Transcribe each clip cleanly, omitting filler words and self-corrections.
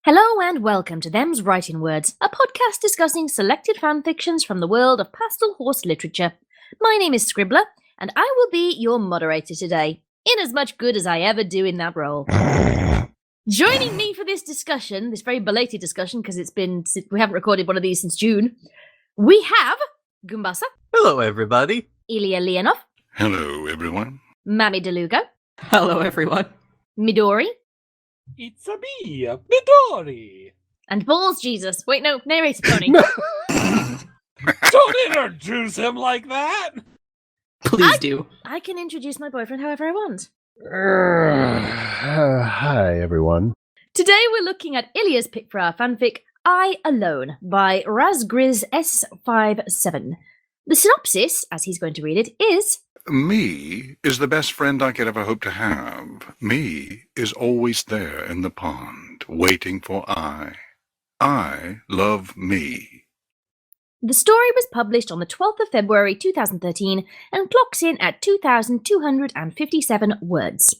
Hello and welcome to Them's Writin Words, a podcast discussing selected fanfictions from the world of pastel horse literature. My name is Scribbler, and I will be your moderator today, in as much good as I ever do in that role. Joining me for this discussion, this very belated discussion, because we haven't recorded one of these since June, we have Goombasa. Hello, everybody. Illya Leonov. Hello, everyone. MamiDulugo. Hello, everyone. Midori. It's a me, Midori. And Balls Jesus. Wait, no, Narrator Pony. Don't introduce him like that. Please do. I can introduce my boyfriend however I want. Hi, everyone. Today we're looking at Illya's pick for our fanfic, I Alone, by RazgrizS57. The synopsis, as he's going to read it, is... Me is the best friend I could ever hope to have. Me is always there in the pond, waiting for I. I love me. The story was published on the 12th of February 2013 and clocks in at 2,257 words.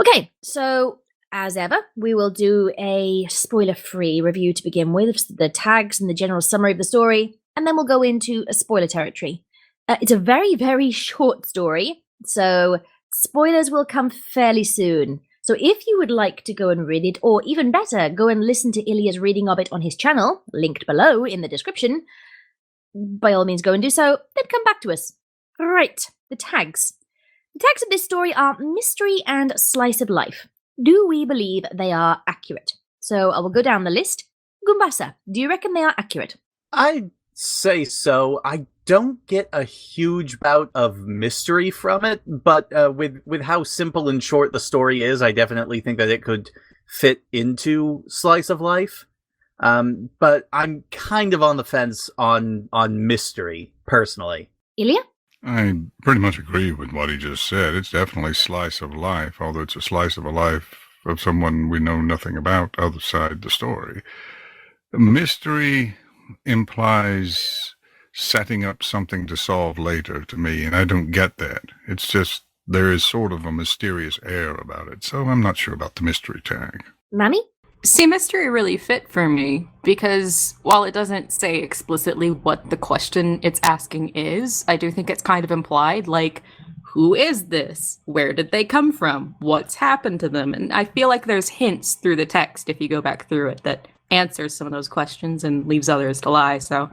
Okay, so as ever, we will do a spoiler-free review to begin with, the tags and the general summary of the story, and then we'll go into a spoiler territory. It's a very, very short story, so spoilers will come fairly soon. So if you would like to go and read it, or even better, go and listen to Illya's reading of it on his channel, linked below in the description, by all means go and do so, then come back to us. Right, the tags. The tags of this story are mystery and slice of life. Do we believe they are accurate? So I will go down the list. Goombasa, do you reckon they are accurate? I'd say so. I don't get a huge bout of mystery from it, but with how simple and short the story is, I definitely think that it could fit into slice of life. But I'm kind of on the fence on mystery, personally. Illya? I pretty much agree with what he just said. It's definitely slice of life, although it's a slice of a life of someone we know nothing about outside the story. Mystery implies setting up something to solve later to me, and I don't get that. It's just there is sort of a mysterious air about it, so I'm not sure about the mystery tag. Mami? See, mystery really fit for me, because while it doesn't say explicitly what the question it's asking is, I do think it's kind of implied, like, who is this? Where did they come from? What's happened to them? And I feel like there's hints through the text, if you go back through it, that answers some of those questions and leaves others to lie, so...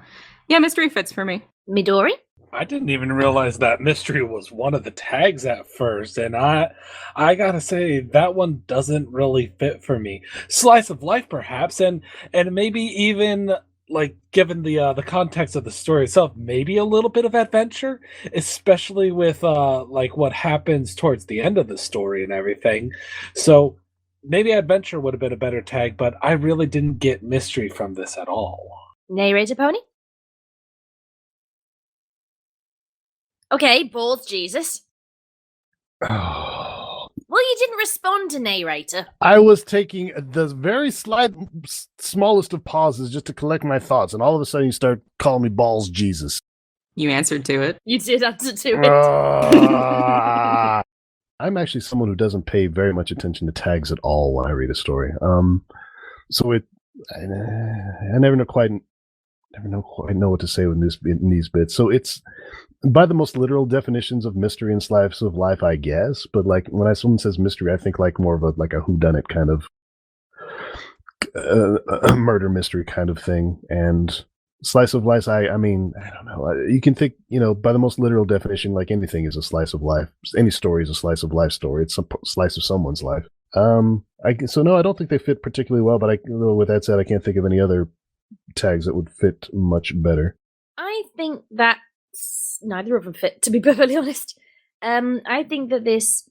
yeah, mystery fits for me. Midori? I didn't even realize that mystery was one of the tags at first, and I gotta say that one doesn't really fit for me. Slice of life, perhaps, and maybe even like given the context of the story itself, maybe a little bit of adventure, especially with like what happens towards the end of the story and everything. So maybe adventure would have been a better tag, but I really didn't get mystery from this at all. Narrator Pony? Okay, Balls Jesus. Oh. Well, you didn't respond to Narrator. I was taking the very smallest of pauses just to collect my thoughts, and all of a sudden you start calling me Balls Jesus. You answered to it. You did answer to it. I'm actually someone who doesn't pay very much attention to tags at all when I read a story. So I never quite know what to say in these bits. So it's by the most literal definitions of mystery and slice of life, I guess. But like when someone says mystery, I think like more of a whodunit kind of a murder mystery kind of thing. And slice of life, I mean, I don't know. You can think, by the most literal definition, like anything is a slice of life. Any story is a slice of life story. It's a slice of someone's life. So no, I don't think they fit particularly well. But with that said, I can't think of any other tags that would fit much better. I think that neither of them fit, to be perfectly honest. I think that this...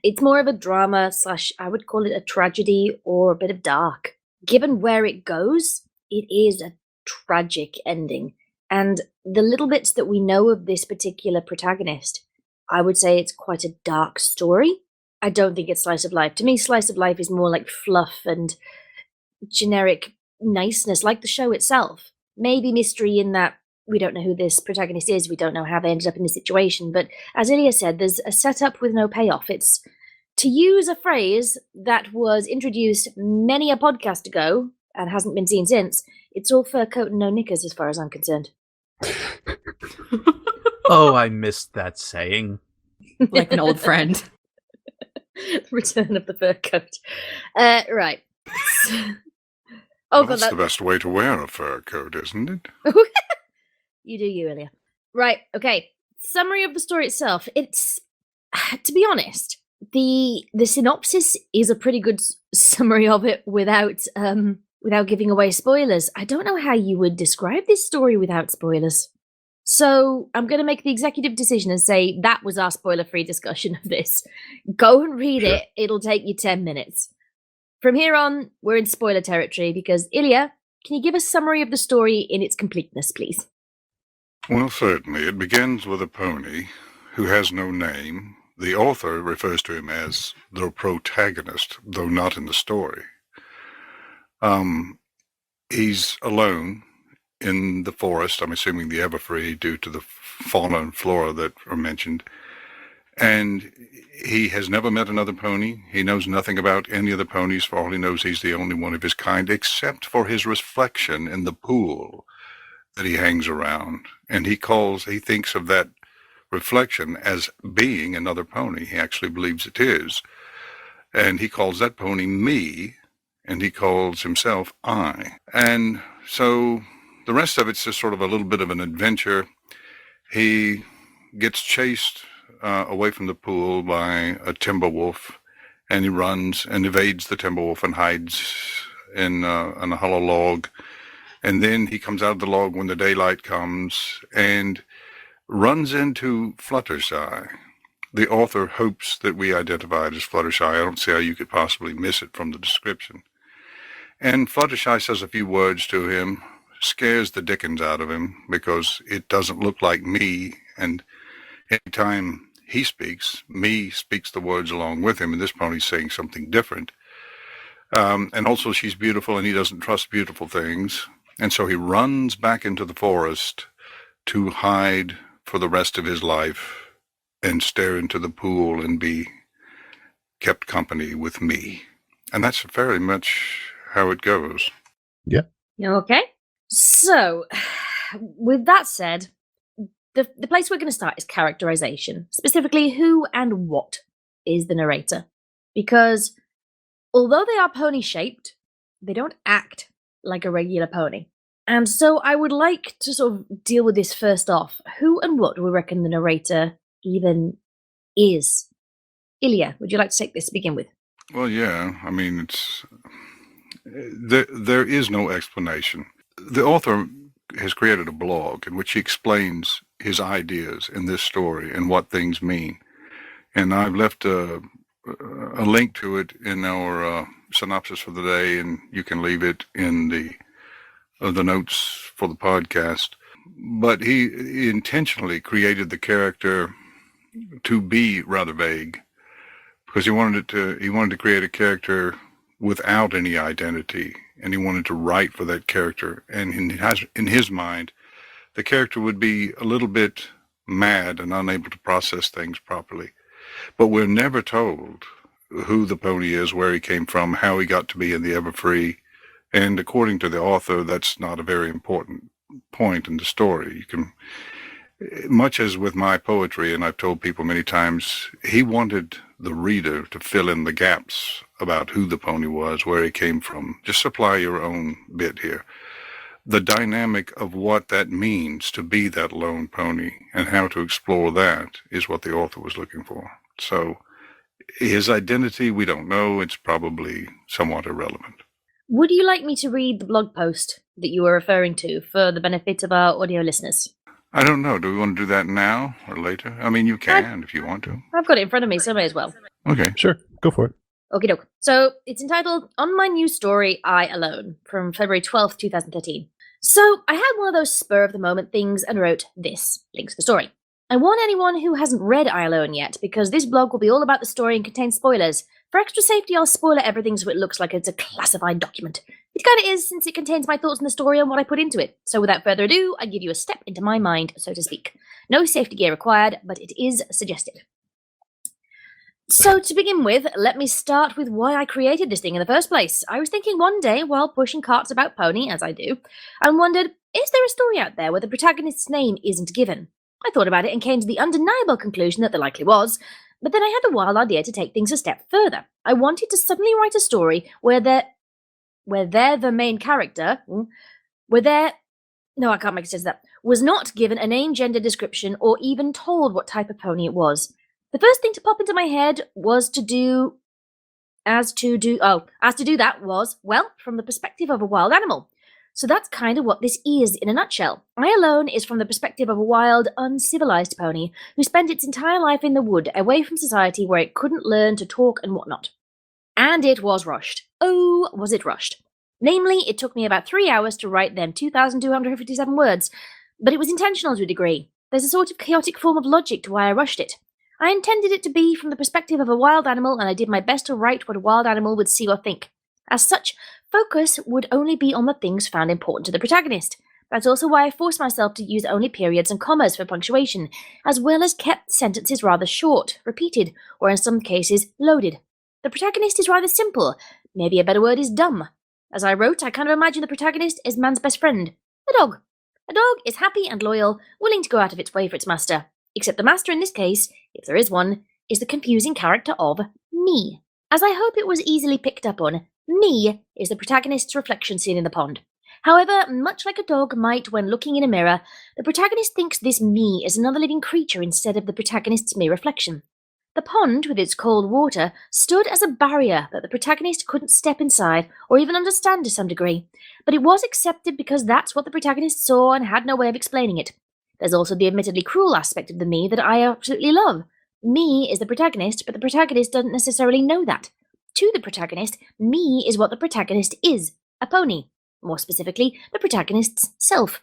it's more of a drama / I would call it a tragedy or a bit of dark. Given where it goes, it is a tragic ending. And the little bits that we know of this particular protagonist, I would say it's quite a dark story. I don't think it's slice of life. To me, slice of life is more like fluff and generic niceness, like the show itself. Maybe mystery in that we don't know who this protagonist is, we don't know how they ended up in this situation, but as Illya said, there's a setup with no payoff. It's to use a phrase that was introduced many a podcast ago and hasn't been seen since, it's all fur coat and no knickers as far as I'm concerned. Oh, I missed that saying. Like an old friend. Return of the fur coat. Right. Oh, Well, that's the best way to wear a fur coat, isn't it? You do you, Illya. Right, okay. Summary of the story itself. It's, to be honest, the synopsis is a pretty good summary of it without giving away spoilers. I don't know how you would describe this story without spoilers. So I'm going to make the executive decision and say that was our spoiler-free discussion of this. Go and read it. It'll take you 10 minutes. From here on, we're in spoiler territory because, Illya, can you give a summary of the story in its completeness, please? Well, certainly. It begins with a pony who has no name. The author refers to him as the protagonist, though not in the story. He's alone in the forest, I'm assuming the Everfree, due to the fauna and flora that are mentioned. And he has never met another pony. He knows nothing about any of the ponies. For all he knows, he's the only one of his kind, except for his reflection in the pool that he hangs around. And he thinks of that reflection as being another pony. He actually believes it is. And he calls that pony me, and he calls himself I. And so the rest of it's just sort of a little bit of an adventure. He gets chased away from the pool by a timber wolf, and he runs and evades the timber wolf and hides in a hollow log. And then he comes out of the log when the daylight comes and runs into Fluttershy. The author hopes that we identify it as Fluttershy. I don't see how you could possibly miss it from the description. And Fluttershy says a few words to him, scares the dickens out of him because it doesn't look like me, and anytime he speaks, me speaks the words along with him, and this pony's saying something different. And also she's beautiful, and he doesn't trust beautiful things, and so he runs back into the forest to hide for the rest of his life and stare into the pool and be kept company with me. And that's very much how it goes. Yeah. Okay. So, with that said, the place we're going to start is characterization. Specifically, who and what is the narrator? Because although they are pony-shaped, they don't act like a regular pony. And so I would like to sort of deal with this first off. Who and what do we reckon the narrator even is? Illya, would you like to take this to begin with? Well, yeah. I mean, there is no explanation. The author has created a blog in which he explains his ideas in this story and what things mean. And I've left a link to it in our synopsis for the day, and you can leave it in the notes for the podcast. But he intentionally created the character to be rather vague because he wanted to create a character without any identity, and he wanted to write for that character. And in his mind, the character would be a little bit mad and unable to process things properly. But we're never told who the pony is, where he came from, how he got to be in the Everfree. And according to the author, that's not a very important point in the story. You can, much as with my poetry, and I've told people many times, he wanted the reader to fill in the gaps about who the pony was, where he came from. Just supply your own bit here. The dynamic of what that means to be that lone pony and how to explore that is what the author was looking for. So his identity, we don't know. It's probably somewhat irrelevant. Would you like me to read the blog post that you were referring to for the benefit of our audio listeners? I don't know. Do we want to do that now or later? I mean, you can if you want to. I've got it in front of me, so I may as well. Okay. Sure. Go for it. Okie doke. So it's entitled On My New Story, I Alone, from February 12th, 2013. So I had one of those spur-of-the-moment things and wrote this, links to the story. I warn anyone who hasn't read I Alone yet, because this blog will be all about the story and contain spoilers. For extra safety, I'll spoiler everything so it looks like it's a classified document. It kinda is, since it contains my thoughts on the story and what I put into it. So without further ado, I give you a step into my mind, so to speak. No safety gear required, but it is suggested. So to begin with, let me start with why I created this thing in the first place. I was thinking one day while pushing carts about Pony, as I do, and wondered, is there a story out there where the protagonist's name isn't given? I thought about it and came to the undeniable conclusion that there likely was, but then I had the wild idea to take things a step further. I wanted to suddenly write a story where they're the main character, no, I can't make sense of that, was not given a name, gender description, or even told what type of pony it was. The first thing to pop into my head was to do that was, well, from the perspective of a wild animal. So that's kind of what this is in a nutshell. I Alone is from the perspective of a wild, uncivilized pony who spent its entire life in the wood, away from society where it couldn't learn to talk and whatnot. And it was rushed. Oh, was it rushed. Namely, it took me about 3 hours to write them 2,257 words, but it was intentional to a degree. There's a sort of chaotic form of logic to why I rushed it. I intended it to be from the perspective of a wild animal, and I did my best to write what a wild animal would see or think. As such, focus would only be on the things found important to the protagonist. That's also why I forced myself to use only periods and commas for punctuation, as well as kept sentences rather short, repeated, or in some cases, loaded. The protagonist is rather simple. Maybe a better word is dumb. As I wrote, I kind of imagined the protagonist as man's best friend, a dog. A dog is happy and loyal, willing to go out of its way for its master. Except the master in this case, if there is one, is the confusing character of me. As I hope it was easily picked up on, me is the protagonist's reflection seen in the pond. However, much like a dog might when looking in a mirror, the protagonist thinks this me is another living creature instead of the protagonist's mere reflection. The pond, with its cold water, stood as a barrier that the protagonist couldn't step inside or even understand to some degree, but it was accepted because that's what the protagonist saw and had no way of explaining it. There's also the admittedly cruel aspect of the me that I absolutely love. Me is the protagonist, but the protagonist doesn't necessarily know that. To the protagonist, me is what the protagonist is, a pony. More specifically, the protagonist's self.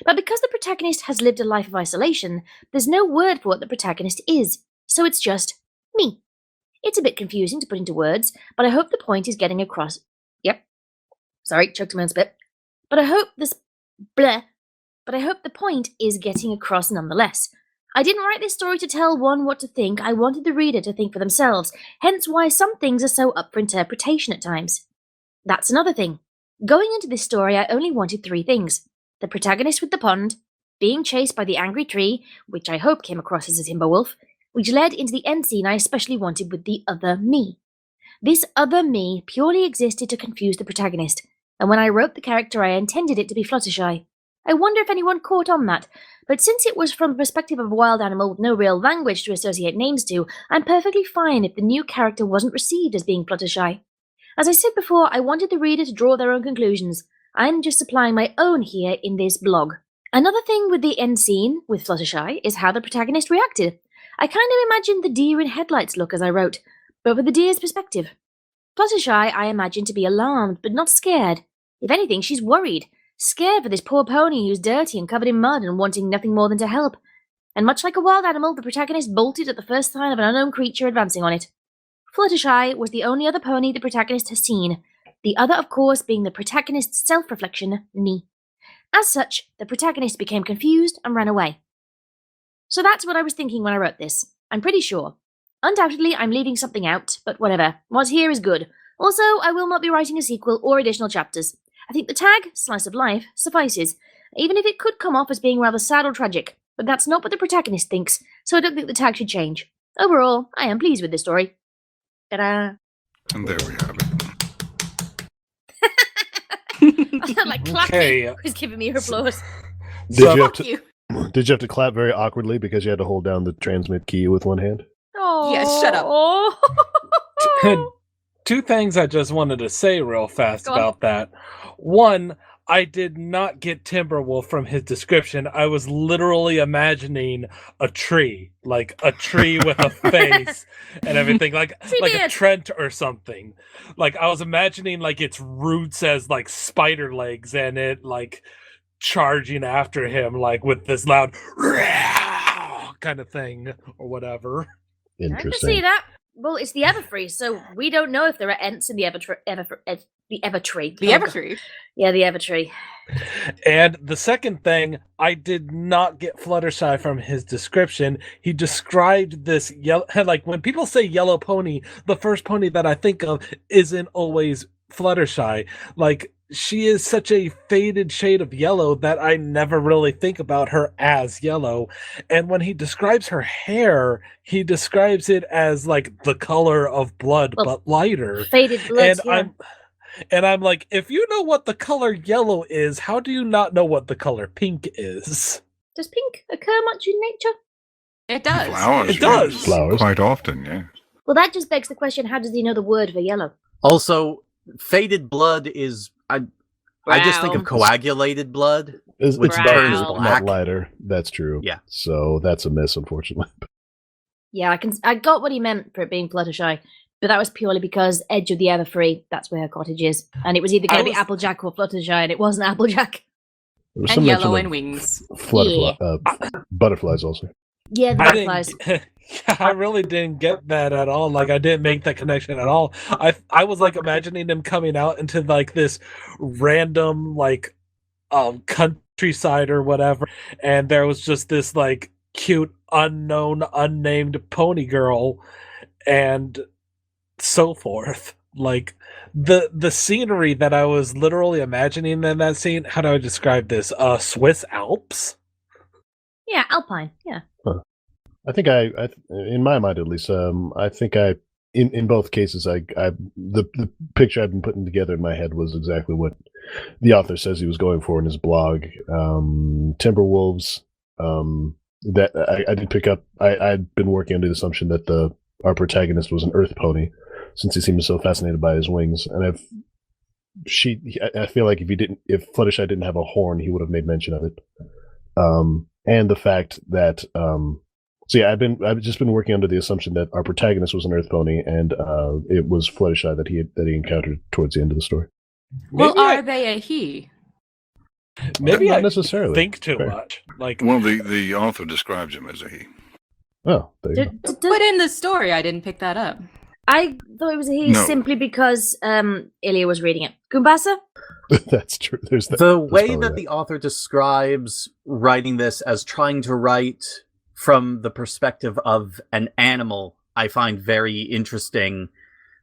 But because the protagonist has lived a life of isolation, there's no word for what the protagonist is, so it's just me. It's a bit confusing to put into words, but I hope the point is getting across. Yep. Sorry, choked my own spit. But I hope the point is getting across nonetheless. I didn't write this story to tell one what to think. I wanted the reader to think for themselves, hence why some things are so up for interpretation at times. That's another thing. Going into this story, I only wanted 3 things. The protagonist with the pond, being chased by the angry tree, which I hope came across as a timber wolf, which led into the end scene I especially wanted with the other me. This other me purely existed to confuse the protagonist, and when I wrote the character I intended it to be Fluttershy. I wonder if anyone caught on that, but since it was from the perspective of a wild animal with no real language to associate names to, I'm perfectly fine if the new character wasn't received as being Fluttershy. As I said before, I wanted the reader to draw their own conclusions. I'm just supplying my own here in this blog. Another thing with the end scene with Fluttershy is how the protagonist reacted. I kind of imagined the deer in headlights look as I wrote, but with the deer's perspective. Fluttershy I imagined to be alarmed, but not scared. If anything, she's worried. Scared for this poor pony who's dirty and covered in mud and wanting nothing more than to help. And much like a wild animal, the protagonist bolted at the first sign of an unknown creature advancing on it. Fluttershy was the only other pony the protagonist has seen, the other, of course, being the protagonist's self-reflection, me. As such, the protagonist became confused and ran away. So that's what I was thinking when I wrote this. I'm pretty sure. Undoubtedly, I'm leaving something out, but whatever. What's here is good. Also, I will not be writing a sequel or additional chapters. I think the tag, slice of life, suffices, even if it could come off as being rather sad or tragic, but that's not what the protagonist thinks, so I don't think the tag should change. Overall, I am pleased with this story. Ta-da! And there we have it. I felt like clapping who's giving me her applause. Did you have to clap very awkwardly because you had to hold down the transmit key with one hand? Oh, yes, shut up. 2 things I just wanted to say real fast about that. One, I did not get Timberwolf from his description. I was literally imagining a tree, like a tree with a face and everything, like a Trent or something. Like I was imagining like its roots as like spider legs and it like charging after him like with this loud kind of thing or whatever. Interesting. I can see that. Well, it's the Everfree, so we don't know if there are Ents in the Evertree. The Evertree. The Evertree. Yeah, the Evertree. And the second thing, I did not get Fluttershy from his description. He described this yellow, like when people say yellow pony, the first pony that I think of isn't always Fluttershy. Like, she is such a faded shade of yellow that I never really think about her as yellow. And when he describes her hair, he describes it as like the color of blood, but lighter. Faded blood. And I'm like, if you know what the color yellow is, how do you not know what the color pink is? Does pink occur much in nature? It does. Flowers. It does. Flowers. Quite often, yeah. Well, that just begs the question, how does he know the word for yellow? Also, faded blood is... I just think of coagulated blood. It's which darker, turns not black. lighter. That's true. Yeah. So that's a miss, unfortunately. Yeah, I got what he meant for it being Fluttershy, but that was purely because Edge of the Everfree, that's where her cottage is. And it was either going to be Applejack or Fluttershy, and it wasn't Applejack. And yellow and wings. Butterflies also. Yeah, the butterflies. I really didn't get that at all. Like, I didn't make that connection at all. I was like imagining him coming out into like this random like countryside or whatever, and there was just this like cute unknown unnamed pony girl and so forth. Like the scenery that I was literally imagining in that scene, how do I describe this? Swiss Alps? Yeah, Alpine, yeah. Huh. I think I, in my mind at least, I think in both cases, the picture I've been putting together in my head was exactly what the author says he was going for in his blog. Timberwolves. That I did pick up. I'd been working under the assumption that our protagonist was an earth pony, since he seemed so fascinated by his wings. And I feel like if Fluttershy didn't have a horn, he would have made mention of it. And the fact that, so yeah, I've just been working under the assumption that our protagonist was an earth pony, and it was Fluttershy that he encountered towards the end of the story. Well, are they a he? Maybe not I necessarily think too much. Like, well, the author describes him as a he. Oh, there you go. But in the story, I didn't pick that up. I thought it was a he simply because Illya was reading it. Goombasa? That's true. The way that the author describes writing this as trying to write from the perspective of an animal, I find very interesting,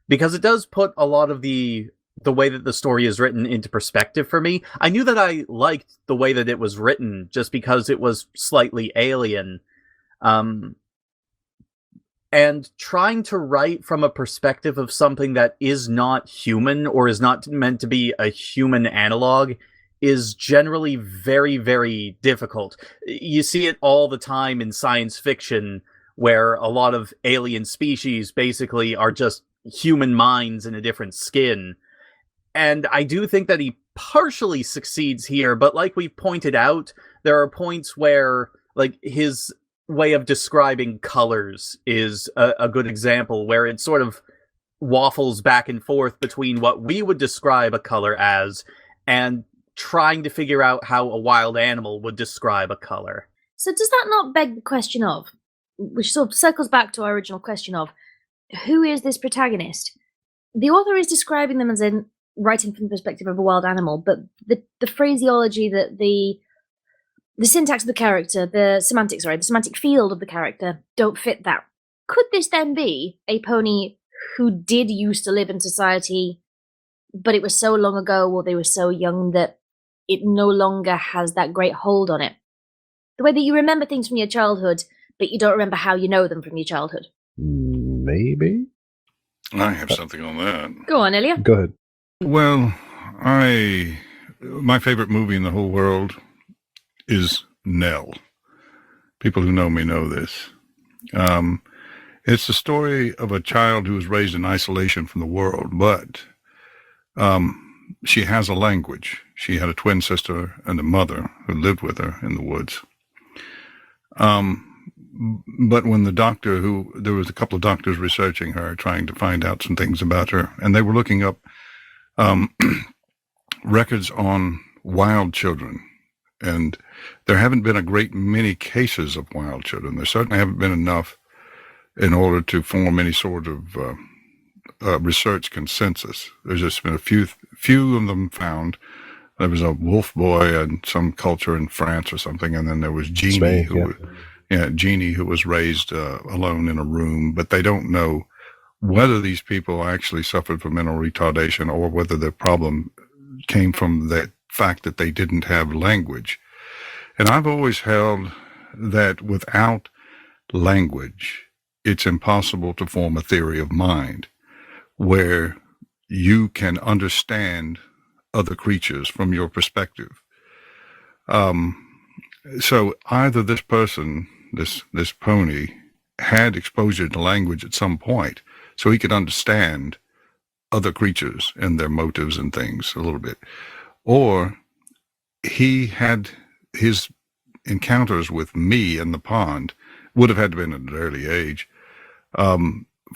because it does put a lot of the way that the story is written into perspective for me. I knew that I liked the way that it was written just because it was slightly alien. And trying to write from a perspective of something that is not human or is not meant to be a human analog is generally very, very difficult. You see it all the time in science fiction, where a lot of alien species basically are just human minds in a different skin. And I do think that he partially succeeds here, but like we pointed out, there are points where, like, his way of describing colors is a good example, where it sort of waffles back and forth between what we would describe a color as and trying to figure out how a wild animal would describe a color. So does that not beg the question of, which sort of circles back to our original question of, who is this protagonist? The author is describing them as in writing from the perspective of a wild animal, but the phraseology, that the syntax of the character, the semantic field of the character don't fit that. Could this then be a pony who did used to live in society, but it was so long ago, or they were so young that it no longer has that great hold on it? The way that you remember things from your childhood, but you don't remember how you know them from your childhood. Maybe? I have something on that. Go on, Illya. Go ahead. Well, my favorite movie in the whole world is Nell. People who know me know this. It's the story of a child who was raised in isolation from the world, but she has a language. She had a twin sister and a mother who lived with her in the woods. But when there was a couple of doctors researching her, trying to find out some things about her, and they were looking up records on wild children. And there haven't been a great many cases of wild children. There certainly haven't been enough in order to form any sort of research consensus. There's just been a few of them found. There was a wolf boy in some culture in France or something, and then there was Jeannie, Jeannie, who was raised alone in a room, but they don't know whether these people actually suffered from mental retardation or whether their problem came from the fact that they didn't have language. And I've always held that without language, it's impossible to form a theory of mind where you can understand other creatures from your perspective. So either this person, this pony, had exposure to language at some point, so he could understand other creatures and their motives and things a little bit, or he had his encounters with me in the pond, would have had to have been at an early age,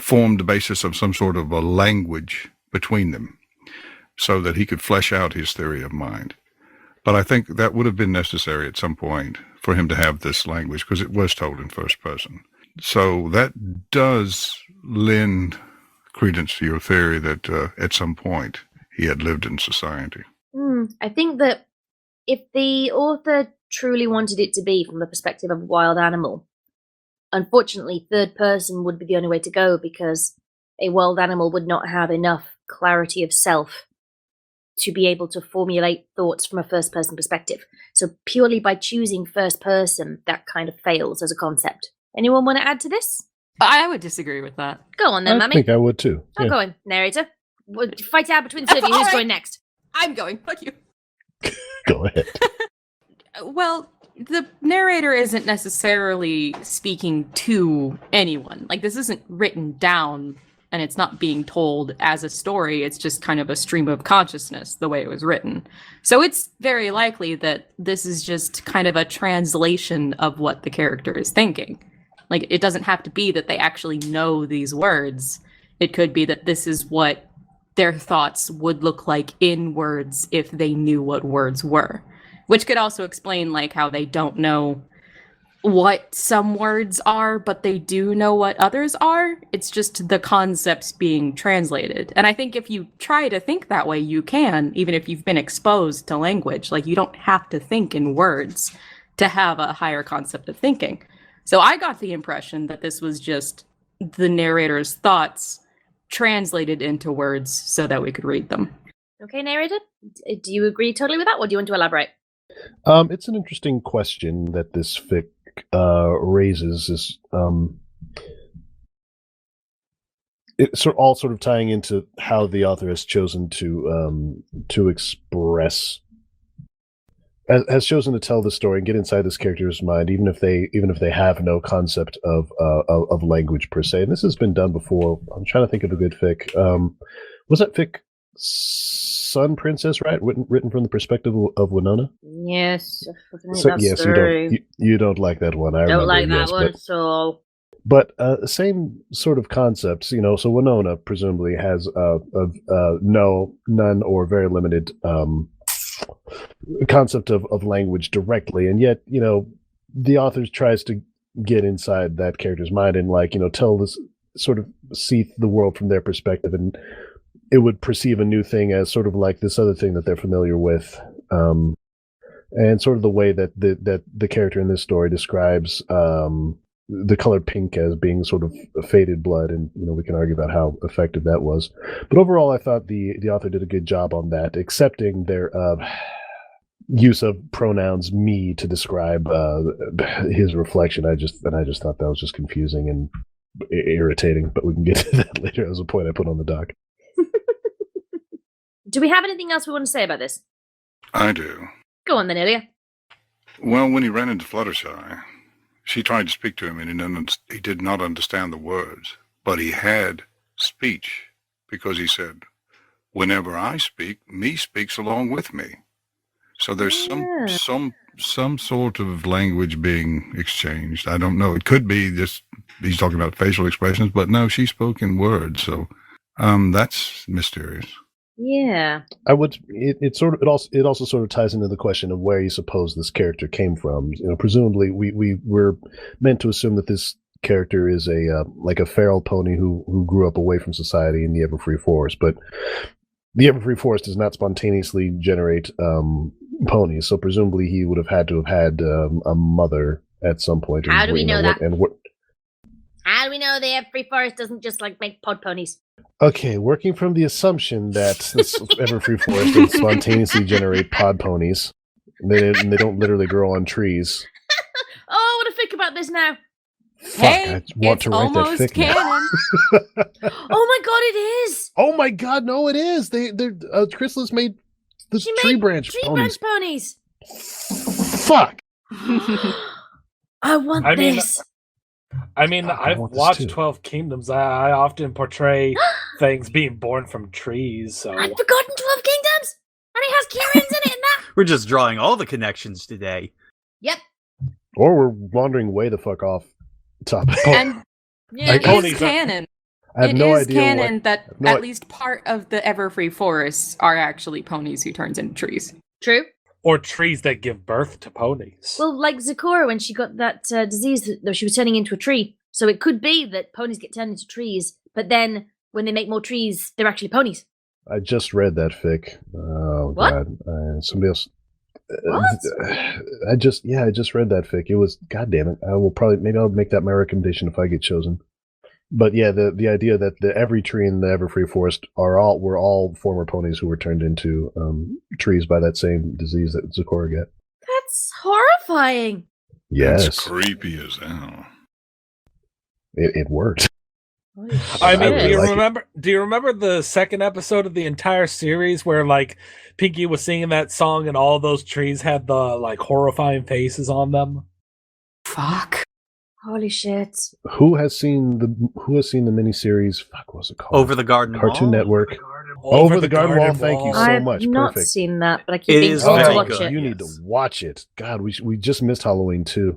formed the basis of some sort of a language between them so that he could flesh out his theory of mind. But I think that would have been necessary at some point for him to have this language because it was told in first person. So that does lend credence to your theory that at some point he had lived in society. I think that if the author truly wanted it to be from the perspective of a wild animal, unfortunately, third person would be the only way to go because a wild animal would not have enough clarity of self to be able to formulate thoughts from a first person perspective. So purely by choosing first person, that kind of fails as a concept. Anyone want to add to this? I would disagree with that. Go on then, I Mami. think I would too. I'm going, narrator. We'll fight it out between the two of you. Who's Alright. going next? I'm going. Fuck you. Go ahead. Well, the narrator isn't necessarily speaking to anyone. Like, this isn't written down, and it's not being told as a story. It's just kind of a stream of consciousness, the way it was written. So it's very likely that this is just kind of a translation of what the character is thinking. Like, it doesn't have to be that they actually know these words. It could be that this is what their thoughts would look like in words if they knew what words were. Which could also explain, like, how they don't know what some words are, but they do know what others are. It's just the concepts being translated. And I think if you try to think that way, you can, even if you've been exposed to language. Like, you don't have to think in words to have a higher concept of thinking. So I got the impression that this was just the narrator's thoughts translated into words so that we could read them. Okay, narrator. Do you agree totally with that, or do you want to elaborate? It's an interesting question that this fic raises. It's all sort of tying into how the author has chosen to express, has chosen to tell the story and get inside this character's mind, even if they have no concept of language per se. And this has been done before. I'm trying to think of a good fic. Was that fic Sun Princess, right? Written from the perspective of Winona. Yes. So, yes, you don't like that one. I don't remember, like that yes, one. So, but same sort of concepts, you know. So Winona presumably has none or very limited concept of language directly, and yet, you know, the author tries to get inside that character's mind and, like, you know, tell this, sort of see the world from their perspective, and it would perceive a new thing as sort of like this other thing that they're familiar with, and sort of the way that the character in this story describes the color pink as being sort of faded blood, and, you know, we can argue about how effective that was. But overall, I thought the author did a good job on that, accepting their use of pronouns "me" to describe his reflection. I just thought that was just confusing and irritating. But we can get to that later. As a point I put on the doc. Do we have anything else we want to say about this? I do. Go on then, Illya. Well, when he ran into Fluttershy, she tried to speak to him, and he did not understand the words. But he had speech, because he said, "Whenever I speak, me speaks along with me." So there's some sort of language being exchanged. I don't know. It could be just he's talking about facial expressions, but no, she spoke in words. So that's mysterious. Yeah, I would. It also sort of ties into the question of where you suppose this character came from. You know, presumably we were meant to assume that this character is a like a feral pony who grew up away from society in the Everfree Forest, but the Everfree Forest does not spontaneously generate ponies, so presumably he would have had to have had a mother at some point. How do we know that? How do we know the Everfree Forest doesn't just like make pod ponies? Okay, working from the assumption that this Everfree Forest doesn't spontaneously generate pod ponies, they don't literally grow on trees. Oh, I want to think about this now. Fuck, Hey, I want to write that almost fic now. canon. Oh my god, it is! Oh my god, no, it is. They're Chrysalis made the She tree made branch tree ponies. branch ponies. Fuck. I want this. I've watched 12 Kingdoms. I often portray things being born from trees. So I'd forgotten 12 Kingdoms, and it has Kyrans in it and that. We're just drawing all the connections today. Yep. Or we're wandering way the fuck off topic. And Yeah, it is canon. I have It no is idea canon that no at least part of the Everfree Forests are actually ponies who turns into trees. True. or trees that give birth to ponies. Well, like Zakora when she got that disease that she was turning into a tree. So it could be that ponies get turned into trees, but then when they make more trees, they're actually ponies. I just read that fic. Oh What? God! Somebody else. What? I just read that fic. It was, God damn it. Maybe I'll make that my recommendation if I get chosen. But yeah, the idea that every tree in the Everfree Forest were all former ponies who were turned into trees by that same disease that Zakora got. That's horrifying. Yes, That's creepy as hell. it worked. I mean, really like do you remember the second episode of the entire series where like Pinky was singing that song and all those trees had the like horrifying faces on them? Fuck. Holy shit. Who has seen the miniseries? Fuck, what was it called? Over the Garden Cartoon Wall? Network. Over the Garden Wall. Thank you so I've much. not Perfect. seen that, but I keep It being is told to very watch good. it. You need to watch it. God, we just missed Halloween too.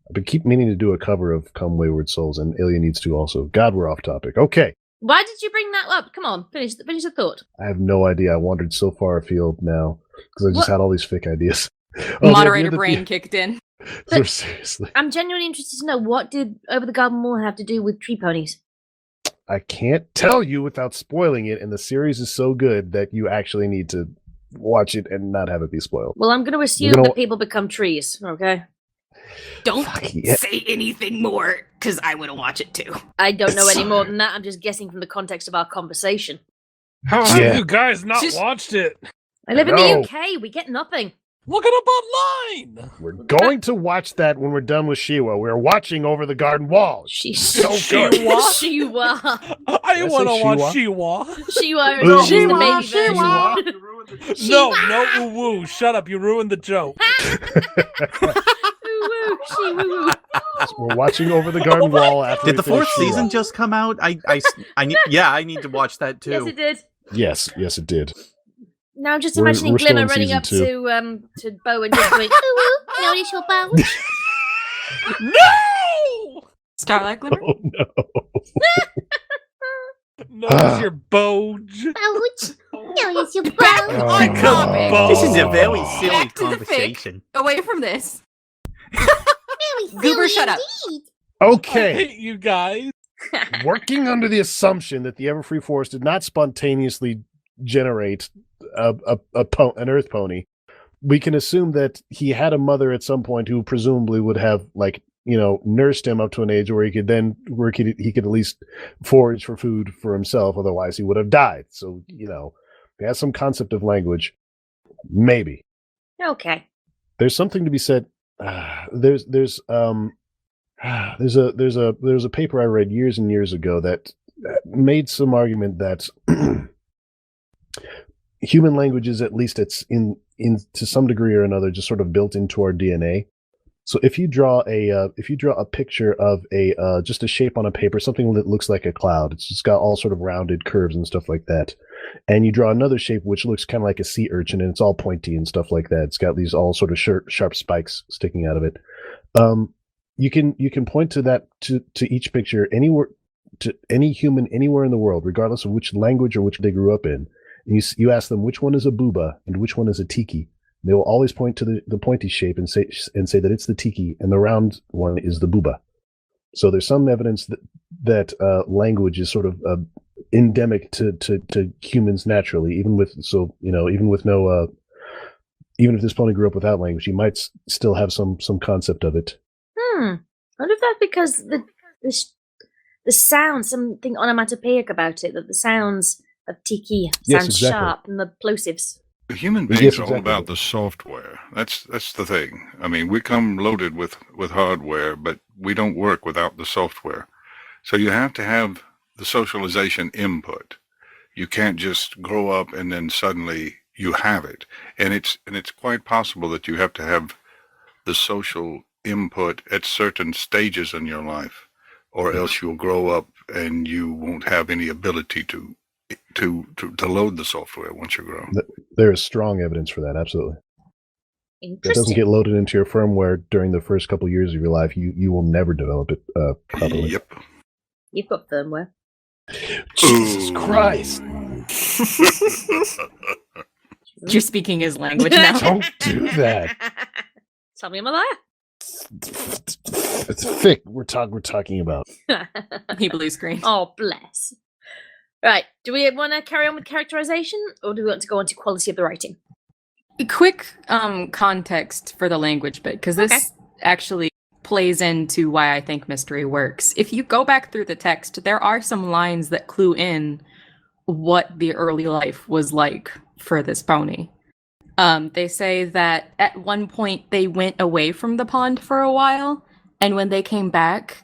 I've been keep meaning to do a cover of Come Wayward Souls, and Illya needs to also. God, we're off topic. Okay. Why did you bring that up? Come on, finish the thought. I have no idea. I wandered so far afield now because I just What? had all these fic ideas. Oh, Moderator brain kicked in. Seriously. I'm genuinely interested to know, what did Over the Garden Wall have to do with tree ponies? I can't tell you without spoiling it, and the series is so good that you actually need to watch it and not have it be spoiled. Well, I'm going to assume gonna- that people become trees, okay? Don't Fuck yeah. say anything more, because I want to watch it too. I don't know any more than that. I'm just guessing from the context of our conversation. How Yeah. have you guys not Just- watched it? I live in No. the UK. We get nothing. Look it up online. We're going to watch that when we're done with Shiwa. We're watching Over the Garden Wall. She's So good. Shiwa. I Did I want to say watch Shiwa? Shiwa. Shiwa Ooh. is the baby Shiwa. version. No, no, woo. Shut up. You ruined the joke. Ooh, Shiwa. We're watching Over the Garden Wall after Did we the finish fourth Shiwa. season just come out? I need to watch that too. Yes, it did. Yes, it did. Now I'm just We're imagining still Glimmer in running season up to Bo and just going, ooh, notice your pouch. No! Starlight Glimmer? Oh no. Notice your boge. Pouch. Notice your Back pouch. Oh, on no. topic. Oh. This is a very silly Back to the fic. conversation. Away from this. Very Goober, shut up. indeed. I Okay. hate you guys. Working under the assumption that the Everfree Forest did not spontaneously generate an earth pony, we can assume that he had a mother at some point who presumably would have, like, nursed him up to an age where he could at least forage for food for himself. Otherwise, he would have died. So, he has some concept of language. Maybe Okay. there's something to be said. There's a paper I read years and years ago that made some argument that human language is, at least it's in to some degree or another, just sort of built into our DNA. So if you draw a picture of just a shape on a paper, something that looks like a cloud, it's just got all sort of rounded curves and stuff like that, and you draw another shape which looks kind of like a sea urchin and it's all pointy and stuff like that, it's got these all sort of sharp spikes sticking out of it. You can point to that to each picture anywhere, to any human anywhere in the world, regardless of which language or which they grew up in. And you ask them which one is a booba and which one is a tiki. They will always point to the pointy shape and say that it's the tiki, and the round one is the booba. So there's some evidence that language is sort of endemic to humans naturally, even if this pony grew up without language, he might still have some concept of it. I wonder if that's because the sound, something onomatopoeic about it, that the sounds of tiki sound sharp and the plosives. The human beings are all about the software. That's the thing. I mean, we come loaded with hardware, but we don't work without the software. So you have to have the socialization input. You can't just grow up and then suddenly you have it. And it's quite possible that you have to have the social input at certain stages in your life, or else you'll grow up and you won't have any ability to load the software once you grow. There is strong evidence for that, absolutely. Interesting. If it doesn't get loaded into your firmware during the first couple of years of your life, you will never develop it properly. Yep. You've got firmware. Jesus Christ. You're speaking his language now. Don't do that. Tell me I'm a liar. It's fic we're talking about. He blue screen. Oh, bless. Right, do we want to carry on with characterization, or do we want to go on to quality of the writing? Quick context for the language bit, because this actually plays into why I think mystery works. If you go back through the text, there are some lines that clue in what the early life was like for this pony. They say that at one point they went away from the pond for a while, and when they came back,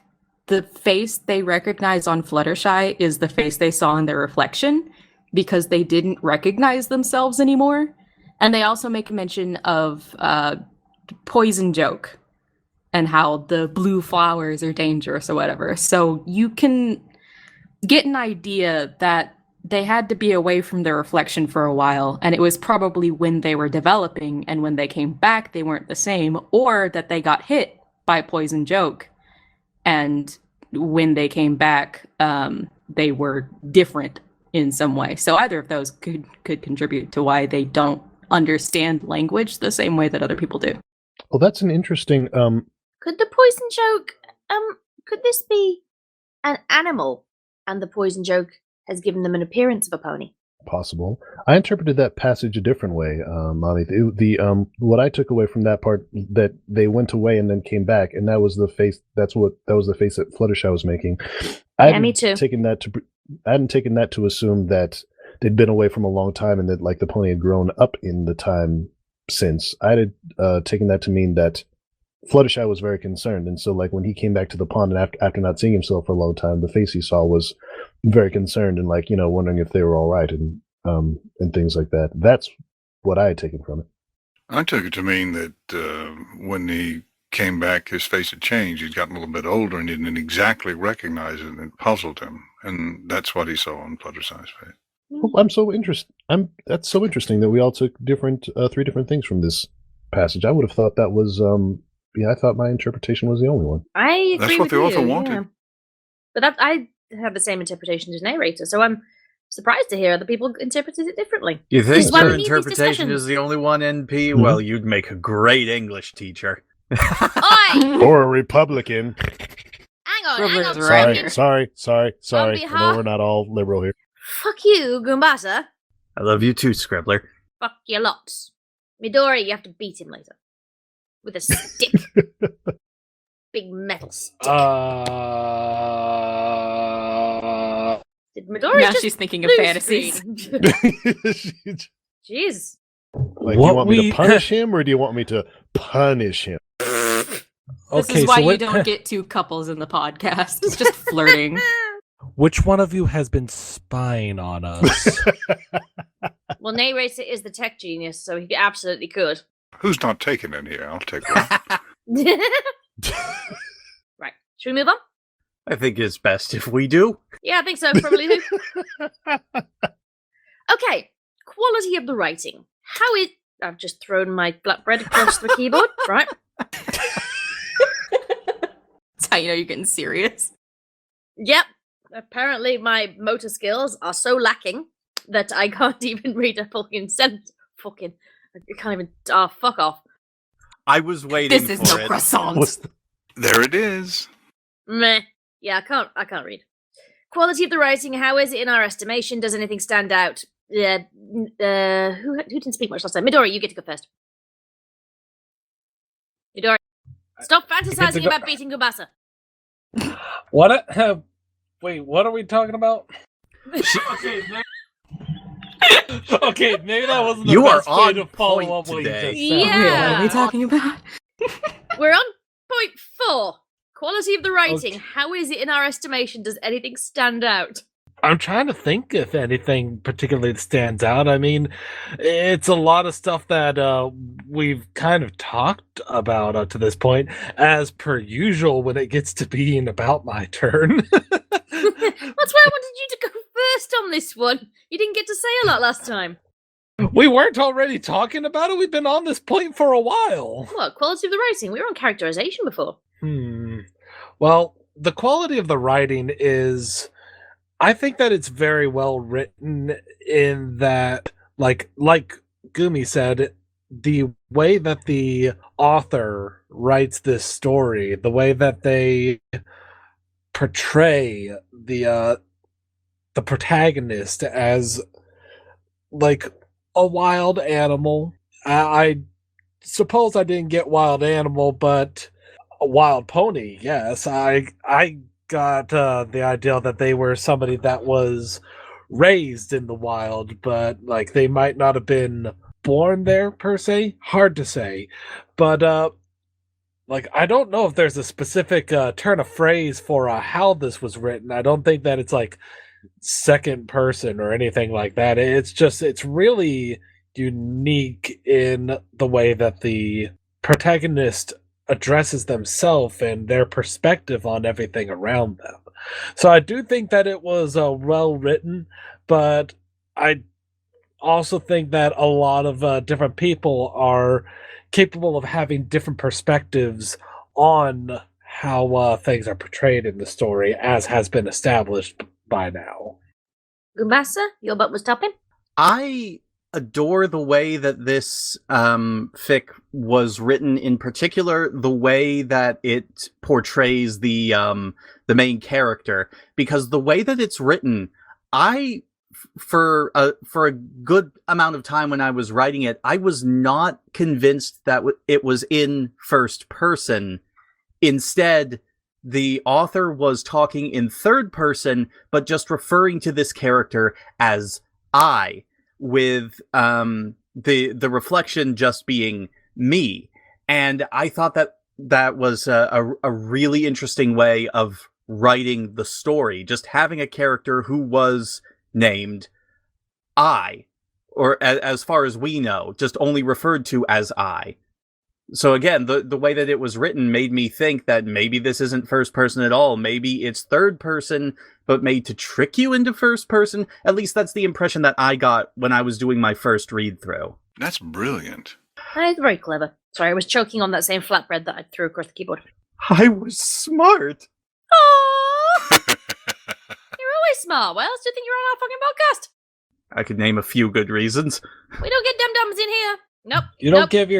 the face they recognized on Fluttershy is the face they saw in their reflection, because they didn't recognize themselves anymore. And they also make mention of poison joke and how the blue flowers are dangerous or whatever. So you can get an idea that they had to be away from their reflection for a while, and it was probably when they were developing, and when they came back they weren't the same, or that they got hit by poison joke, and when they came back they were different in some way. So either of those could contribute to why they don't understand language the same way that other people do. Well, that's an interesting Could the poison joke could this be an animal, and the poison joke has given them an appearance of a pony? Possible. I interpreted that passage a different way, Mami. The what I took away from that part, that they went away and then came back, and that was the face. That was the face that Fluttershy was making. Me too. I hadn't taken that to assume that they'd been away from a long time, and that like the pony had grown up in the time since. I had taken that to mean that Fluttershy was very concerned, and so like when he came back to the pond, and after not seeing himself for a long time, the face he saw was very concerned and like, wondering if they were all right, and things like that. That's what I had taken from it. I took it to mean that when he came back, his face had changed. He'd gotten a little bit older and he didn't exactly recognize it, and it puzzled him. And that's what he saw on Fluttershy's face. Well, that's so interesting that we all took three different things from this passage. I would have thought that was I thought my interpretation was the only one. I agree. That's what the author wanted. Yeah. But I have the same interpretation as Narrator, so I'm surprised to hear other people interpreted it differently. You think your interpretation is the only one, NP? Mm-hmm. Well, you'd make a great English teacher. Oi! Or a Republican. Hang on. Sorry. I know we're not all liberal here. Fuck you, Goombasa. I love you too, Scribbler. Fuck you lots. Midori, you have to beat him later. With a stick. Big metal stick. Did Midori now she's thinking of fantasies. Jeez. Like, do you want me to punish him, or do you want me to punish him? This is why you don't get two couples in the podcast. It's just flirting. Which one of you has been spying on us? Well, Neighrator is the tech genius, so he absolutely could. Who's not taking it here? I'll take one. Right. Should we move on? I think it's best if we do. Yeah, I think so. Probably do. Okay. Quality of the writing. I've just thrown my black bread across the keyboard, right? That's how you know you're getting serious. Yep. Apparently my motor skills are so lacking that I can't even read a fucking sentence. I can't even... Oh, fuck off. I was waiting for it. This is no croissant. There it is. Meh. Yeah, I can't read. Quality of the writing, how is it in our estimation? Does anything stand out? Who didn't speak much last time? Midori, you get to go first. Midori, stop fantasizing about beating Goombasa. What? Wait, what are we talking about? Okay, maybe that wasn't the best way to follow up what you just said. Yeah. What are we talking about? We're on point 4. Quality of the writing. Okay. How is it in our estimation? Does anything stand out? I'm trying to think if anything particularly stands out. I mean, it's a lot of stuff that we've kind of talked about up to this point, as per usual when it gets to being about my turn. That's why I wanted you to go first on this one. You didn't get to say a lot last time. We weren't already talking about it? We've been on this point for a while. What, quality of the writing? We were on characterization before. Well, the quality of the writing is... I think that it's very well written in that, like Gumi said, the way that the author writes this story, the way that they portray the protagonist as like a wild animal. I suppose I didn't get wild animal, but a wild pony, yes. I got the idea that they were somebody that was raised in the wild, but like they might not have been born there per se. Hard to say, but like I don't know if there's a specific turn of phrase for how this was written. I don't think that it's like second person or anything like that. It's really unique in the way that the protagonist addresses themselves and their perspective on everything around them. So I do think that it was well written, but I also think that a lot of different people are capable of having different perspectives on how things are portrayed in the story, as has been established by now. Goombasa, your butt was topping? I adore the way that this fic was written, in particular the way that it portrays the main character, because the way that it's written, for a good amount of time when I was writing it, I was not convinced that it was in first person. Instead, the author was talking in third person, but just referring to this character as I, with the reflection just being me. And I thought that was a really interesting way of writing the story, just having a character who was named I, or as far as we know, just only referred to as I. So again, the way that it was written made me think that maybe this isn't first person at all. Maybe it's third person, but made to trick you into first person. At least that's the impression that I got when I was doing my first read through. That's brilliant. It's very clever. Sorry, I was choking on that same flatbread that I threw across the keyboard. I was smart. Aww! You're always smart. Why else do you think you're on our fucking podcast? I could name a few good reasons. We don't get dum-dums in here. Nope. You don't give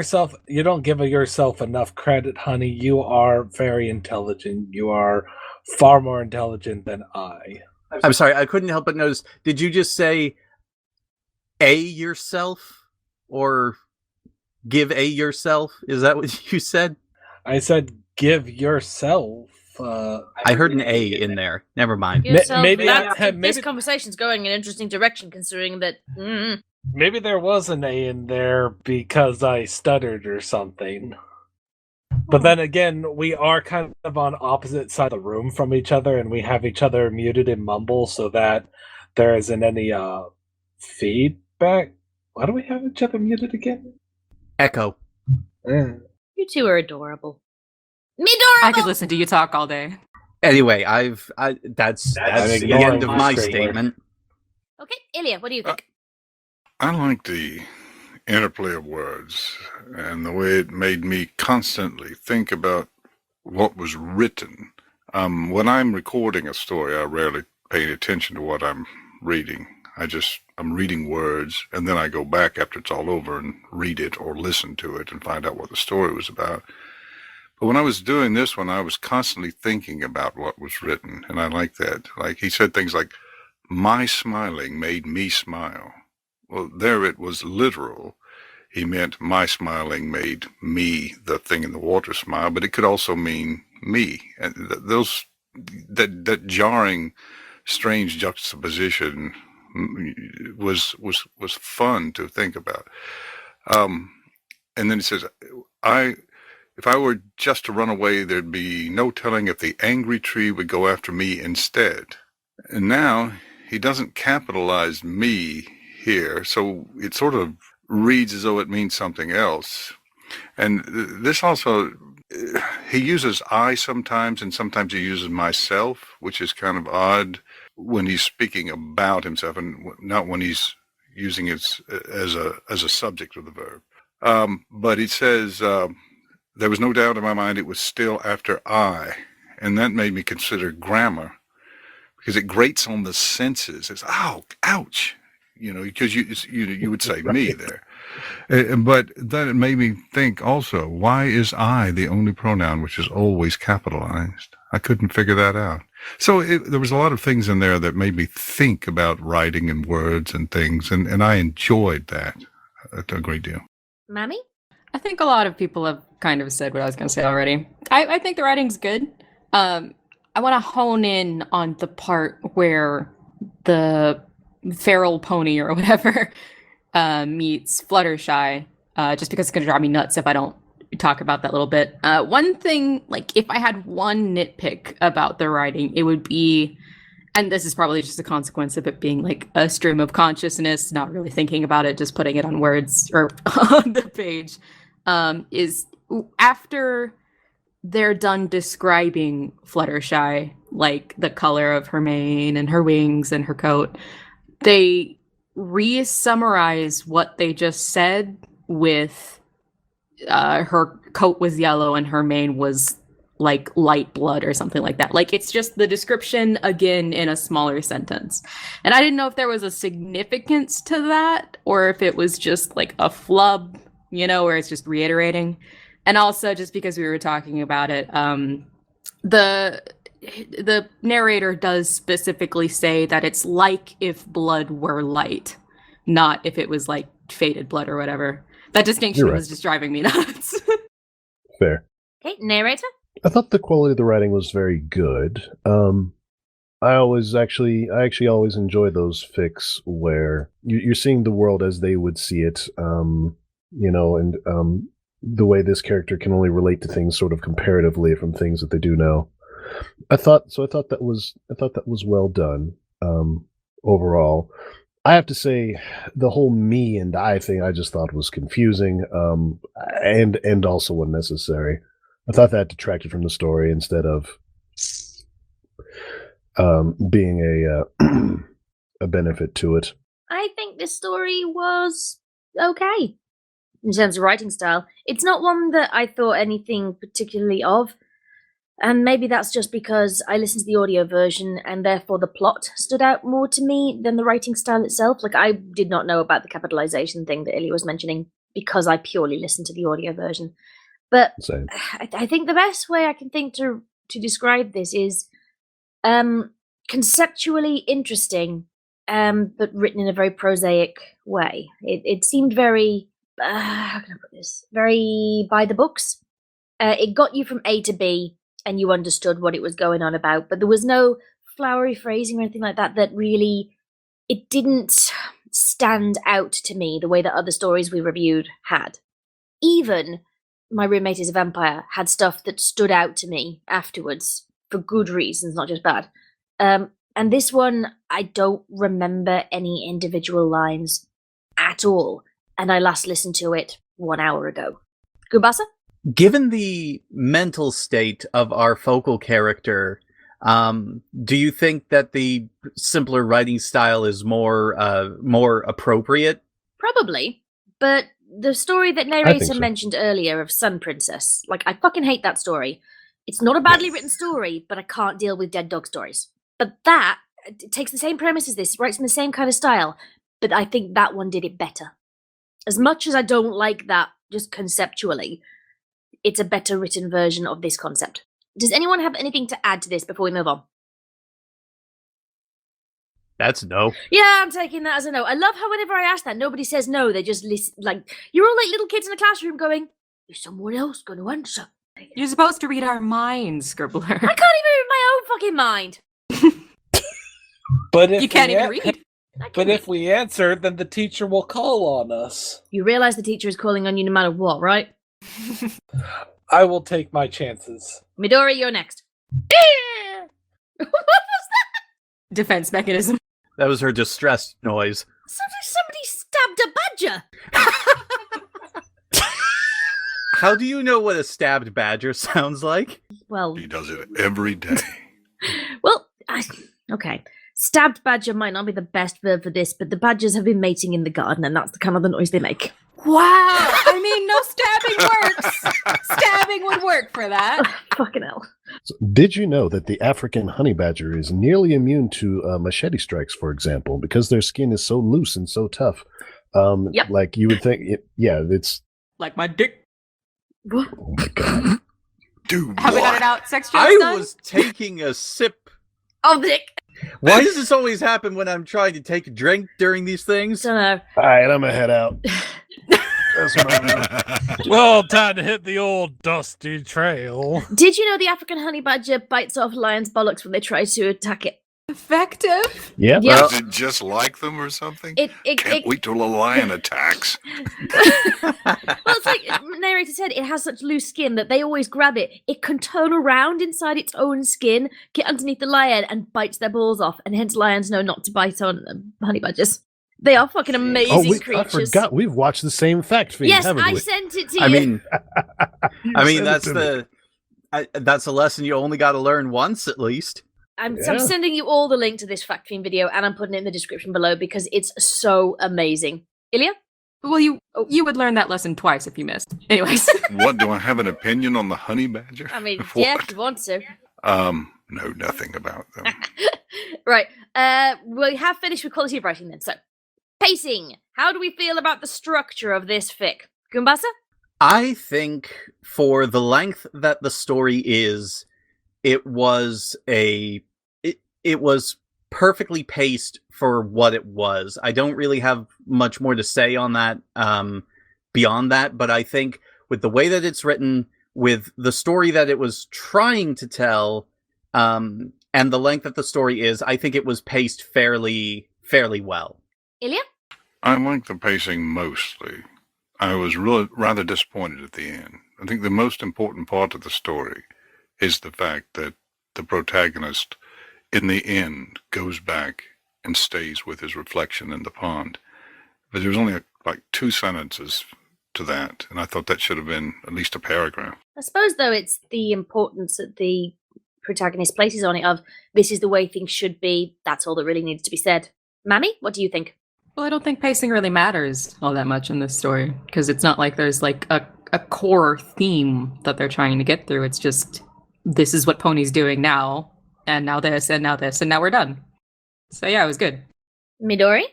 yourself enough credit, honey. You are very intelligent. You are far more intelligent than I. I'm sorry, I couldn't help but notice. Did you just say A yourself? Or give A yourself? Is that what you said? I said give yourself. I heard an A in there. Never mind. Maybe this conversation's going in an interesting direction, considering that... Maybe there was an A in there because I stuttered or something. But then again, we are kind of on opposite sides of the room from each other, and we have each other muted and mumble so that there isn't any feedback. Why do we have each other muted again? Echo. You two are adorable. Midori! I could listen to you talk all day. Anyway, that's the end of my statement. Okay, Illya, what do you think? I like the interplay of words and the way it made me constantly think about what was written. When I'm recording a story, I rarely pay attention to what I'm reading. I'm reading words, and then I go back after it's all over and read it or listen to it and find out what the story was about. But when I was doing this one, I was constantly thinking about what was written, and I like that. Like, he said things like, my smiling made me smile. Well, there it was literal. He meant my smiling made me, the thing in the water, smile, but it could also mean me. And that jarring, strange juxtaposition was fun to think about. And then he says, if I were just to run away, there'd be no telling if the angry tree would go after me instead. And now he doesn't capitalize me here, so it sort of reads as though it means something else. And this also, he uses I sometimes, and sometimes he uses myself, which is kind of odd when he's speaking about himself, and not when he's using it as a subject of the verb. But he says, there was no doubt in my mind it was still after I, and that made me consider grammar, because it grates on the senses. It's, ow, ouch, because you would say me there. But then it made me think also, why is I the only pronoun which is always capitalized? I couldn't figure that out. So there was a lot of things in there that made me think about writing and words and things, and I enjoyed that a great deal. Mami? I think a lot of people have kind of said what I was going to say already. I think the writing's good. I want to hone in on the part where the feral pony or whatever meets Fluttershy, just because it's going to drive me nuts if I don't talk about that little bit. One thing, like, if I had one nitpick about the writing, it would be, and this is probably just a consequence of it being like a stream of consciousness, not really thinking about it, just putting it on words or on the page, is after they're done describing Fluttershy, like the color of her mane and her wings and her coat, they re-summarize what they just said with her coat was yellow and her mane was like light blood or something like that. Like, it's just the description again in a smaller sentence. And I didn't know if there was a significance to that or if it was just like a flub, where it's just reiterating. And also, just because we were talking about it, the narrator does specifically say that it's like if blood were light, not if it was like faded blood or whatever. That distinction was just driving me nuts. Fair. Okay, narrator? I thought the quality of the writing was very good. I actually always enjoy those fics where you're seeing the world as they would see it, and the way this character can only relate to things sort of comparatively from things that they do know. I thought that was well done overall. I have to say, the whole me and I thing I just thought was confusing, and also unnecessary. I thought that detracted from the story instead of being a benefit to it. I think this story was okay in terms of writing style. It's not one that I thought anything particularly of. And maybe that's just because I listened to the audio version and therefore the plot stood out more to me than the writing style itself. Like, I did not know about the capitalization thing that Illya was mentioning because I purely listened to the audio version. But Same. I think the best way I can think to describe this is conceptually interesting, but written in a very prosaic way. It seemed very, how can I put this? Very by the books. It got you from A to B, and you understood what it was going on about, but there was no flowery phrasing or anything like that really, it didn't stand out to me the way that other stories we reviewed had. Even My Roommate is a Vampire had stuff that stood out to me afterwards for good reasons, not just bad. And this one, I don't remember any individual lines at all, and I last listened to it 1 hour ago. Goombasa? Given the mental state of our focal character, do you think that the simpler writing style is more appropriate? Probably, but the story that Narrator mentioned earlier of Sun Princess, like, I fucking hate that story. It's not a badly written story, but I can't deal with dead dog stories. But that, it takes the same premise as this, writes in the same kind of style, but I think that one did it better. As much as I don't like that, just conceptually, it's a better written version of this concept. Does anyone have anything to add to this before we move on? That's no. Yeah, I'm taking that as a no. I love how whenever I ask that, nobody says no. They just listen. Like, you're all like little kids in a classroom going, is someone else going to answer? You're supposed to read our minds, Scribbler. I can't even read my own fucking mind. But if You can't even read. But if we answer, then the teacher will call on us. You realize the teacher is calling on you no matter what, right? I will take my chances. Midori, you're next. What was that? Defense mechanism. That was her distressed noise. Somebody stabbed a badger. How do you know what a stabbed badger sounds like? Well, He does it every day. well, okay. Stabbed badger might not be the best verb for this, but the badgers have been mating in the garden, and that's the kind of the noise they make. Wow! I mean, no stabbing works! Stabbing would work for that. Fucking hell. So, did you know that the African honey badger is nearly immune to machete strikes, for example, because their skin is so loose and so tough? Yep. Like you would think, it's... Like my dick. What? Oh my god. Dude, Have we got it out? Sex jokes I done? was taking a sip. Oh, Dick. Why does this always happen when I'm trying to take a drink during these things? Don't know. All right, I'm gonna head out. That's my Well, time to hit the old dusty trail. Did you know the African honey badger bites off lions' bollocks when they try to attack it? Effective? Yeah. Yeah. Is it just like them or something? It Can't wait till a lion attacks. Well, it's like Narrator said, it has such loose skin that they always grab it. It can turn around inside its own skin, get underneath the lion, and bites their balls off. And hence lions know not to bite on honey badgers. They are fucking amazing I creatures. forgot. We've watched the same fact feed, Yes, haven't I we? sent it to you. I mean, Send that's it to me. that's a lesson you only got to learn once at least. I'm Yeah. sending you all the link to this fact fiend video, and I'm putting it in the description below because it's so amazing. Ilya? Well, you would learn that lesson twice if you missed. Anyways. What, do I have an opinion on the honey badger? I mean, What? yeah, if you want to. Know nothing about them. Right. We have finished with quality of writing then. So, pacing. How do we feel about the structure of this fic? Goombasa? I think for the length that the story is, it was it was perfectly paced for what it was. I don't really have much more to say on that beyond that, but I think with the way that it's written, with the story that it was trying to tell, and the length that the story is, I think it was paced fairly well. Ilya? I like the pacing mostly. I was rather disappointed at the end. I think the most important part of the story is the fact that the protagonist, in the end, goes back and stays with his reflection in the pond. But there was only like 2 sentences to that, and I thought that should have been at least a paragraph. I suppose, though, it's the importance that the protagonist places on it of, this is the way things should be, that's all that really needs to be said. Mami, what do you think? Well, I don't think pacing really matters all that much in this story, because it's not like there's like a core theme that they're trying to get through. It's just, this is what Pony's doing now, and now this, and now this, and now we're done. So yeah, it was good. Midori?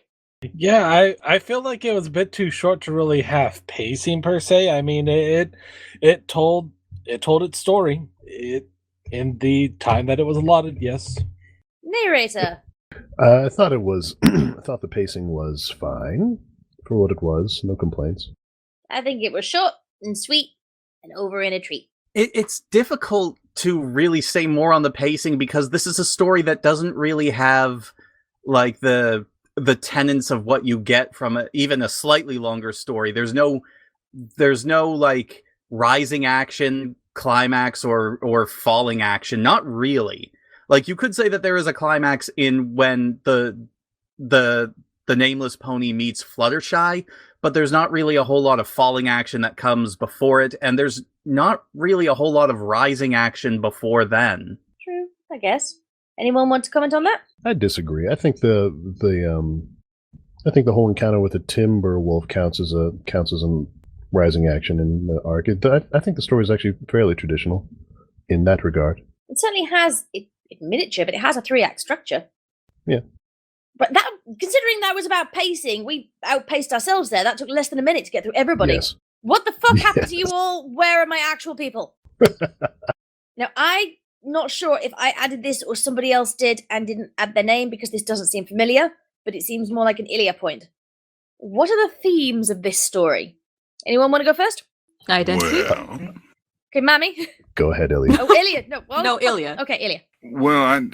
Yeah, I feel like it was a bit too short to really have pacing per se. I mean, it told its story in the time that it was allotted. Yes. Narrator? I thought it was. I thought the pacing was fine for what it was. No complaints. I think it was short and sweet and over in a treat. It's difficult to really say more on the pacing because this is a story that doesn't really have like the tenets of what you get from even a slightly longer story. There's no like rising action, climax, or falling action. Not really. Like, you could say that there is a climax in when the nameless pony meets Fluttershy, but there's not really a whole lot of falling action that comes before it, and there's not really a whole lot of rising action before then. True, I guess. Anyone want to comment on that? I disagree. I think the whole encounter with the timber wolf counts as a rising action in the arc. I think the story is actually fairly traditional in that regard. It certainly has it's miniature, but it has a 3-act structure. Yeah. But that, considering that was about pacing, we outpaced ourselves there. That took less than a minute to get through everybody. Yes. What the fuck happened to you all? Where are my actual people? Now, I'm not sure if I added this or somebody else did and didn't add their name because this doesn't seem familiar, but it seems more like an Illya point. What are the themes of this story? Anyone want to go first? Identity. Well, Okay, Mami. Go ahead, Illya. Oh, Illya. No, well, No, Illya. Okay, Illya. well,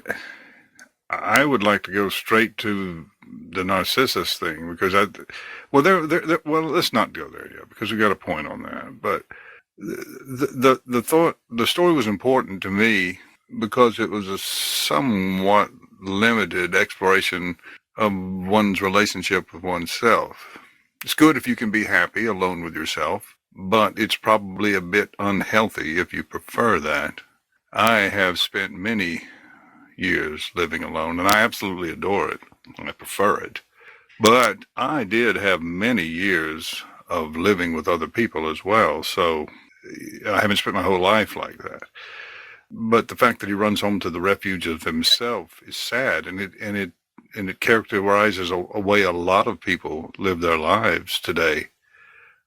I would like to go straight to the Narcissus thing because well, let's not go there yet because we got a point on that. But the story was important to me because it was a somewhat limited exploration of one's relationship with oneself. It's good if you can be happy alone with yourself, but it's probably a bit unhealthy if you prefer that. I have spent many years living alone, and I absolutely adore it. I prefer it. But I did have many years of living with other people as well, so I haven't spent my whole life like that. But the fact that he runs home to the refuge of himself is sad, and it characterizes a way a lot of people live their lives today,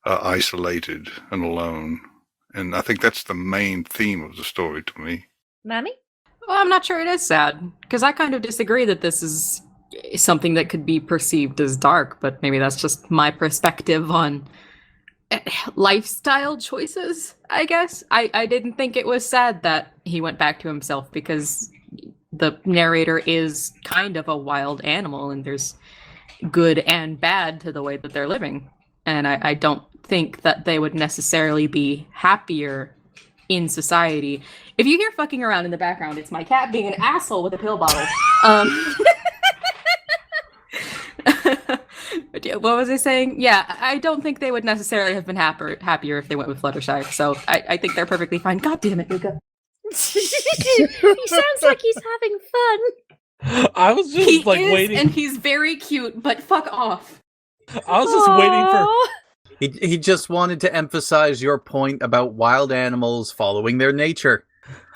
isolated and alone. And I think that's the main theme of the story to me. Mami? Well, I'm not sure it is sad, because I kind of disagree that this is something that could be perceived as dark, but maybe that's just my perspective on lifestyle choices, I guess. I didn't think it was sad that he went back to himself, because the narrator is kind of a wild animal, and there's good and bad to the way that they're living. And I don't think that they would necessarily be happier in society. If you hear fucking around in the background, it's my cat being an asshole with a pill bottle. What was I saying? Yeah, I don't think they would necessarily have been happier if they went with Fluttershy. So I think they're perfectly fine. God damn it, Luca. He sounds like he's having fun. I was just waiting. And he's very cute, but fuck off. I was just waiting for... He just wanted to emphasize your point about wild animals following their nature.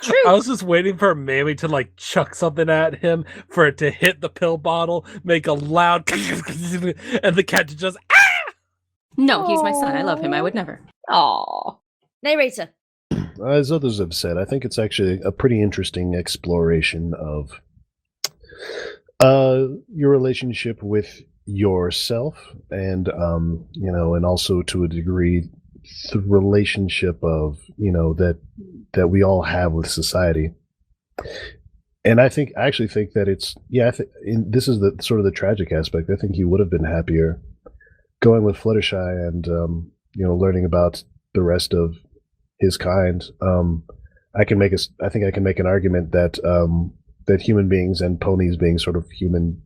True. I was just waiting for Mammy to chuck something at him, for it to hit the pill bottle, make a loud and the cat to just No, he's my son. I love him. I would never. Aww. Narrator. As others have said, I think it's actually a pretty interesting exploration of your relationship with yourself, and and also to a degree the relationship of that we all have with society. And I actually think that it's this is the sort of the tragic aspect. I think he would have been happier going with Fluttershy and learning about the rest of his kind. I think I can make an argument that that human beings and ponies, being sort of human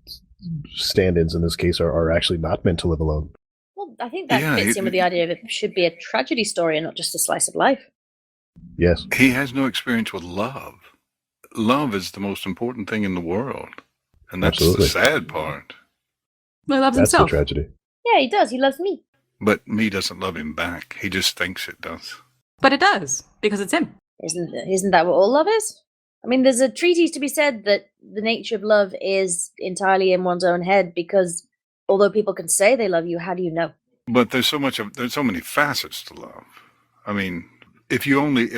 stand-ins in this case, are actually not meant to live alone. Well, I think that fits in with the idea that it should be a tragedy story and not just a slice of life. Yes. He has no experience with love. Love is the most important thing in the world. And that's Absolutely. The sad part. He loves That's himself. the tragedy. Yeah, he does. He loves me. But me doesn't love him back. He just thinks it does. But it does, because it's him. Isn't that what all love is? I mean, there's a treatise to be said that the nature of love is entirely in one's own head, because although people can say they love you, how do you know? But there's so many facets to love. I mean, if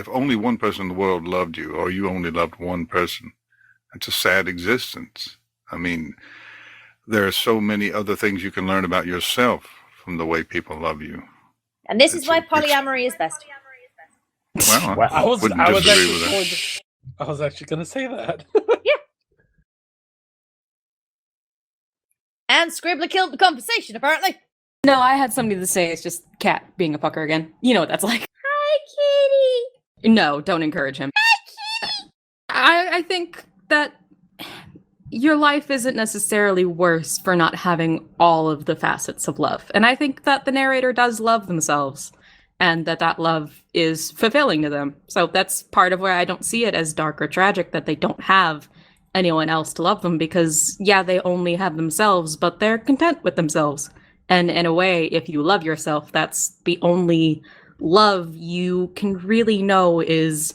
only one person in the world loved you, or you only loved one person, it's a sad existence. I mean, there are so many other things you can learn about yourself from the way people love you. And this is why polyamory is best. Well, I was disagree with that. I was actually going to say that. Yeah. And Scribbler killed the conversation, apparently. No, I had something to say. It's just Cat being a fucker again. You know what that's like. Hi, kitty. No, don't encourage him. I think that your life isn't necessarily worse for not having all of the facets of love. And I think that the narrator does love themselves, and that love is fulfilling to them. So that's part of where I don't see it as dark or tragic, that they don't have anyone else to love them, because yeah, they only have themselves, but they're content with themselves. And in a way, if you love yourself, that's the only love you can really know is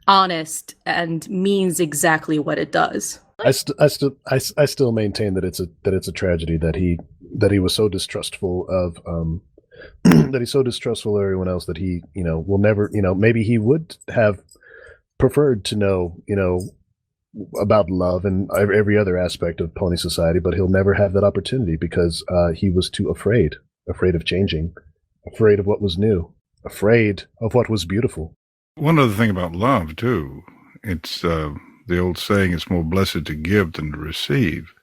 honest and means exactly what it does. I still maintain that it's a tragedy that he was so distrustful of that he's so distrustful of everyone else that he, will never, maybe he would have preferred to know, about love and every other aspect of pony society, but he'll never have that opportunity because he was too afraid of changing, afraid of what was new, afraid of what was beautiful. One other thing about love, too, it's the old saying, it's more blessed to give than to receive.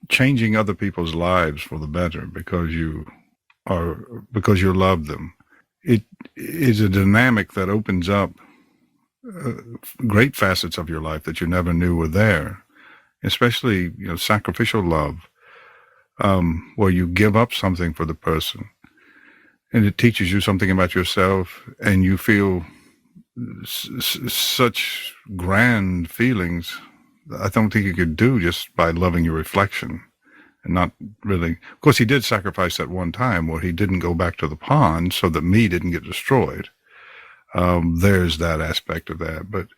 Changing other people's lives for the better because you love them. It is a dynamic that opens up great facets of your life that you never knew were there, especially sacrificial love, where you give up something for the person, and it teaches you something about yourself, and you feel such grand feelings that I don't think you could do just by loving your reflection and not really. Of course, he did sacrifice that one time where he didn't go back to the pond so that me didn't get destroyed. There's that aspect of that, but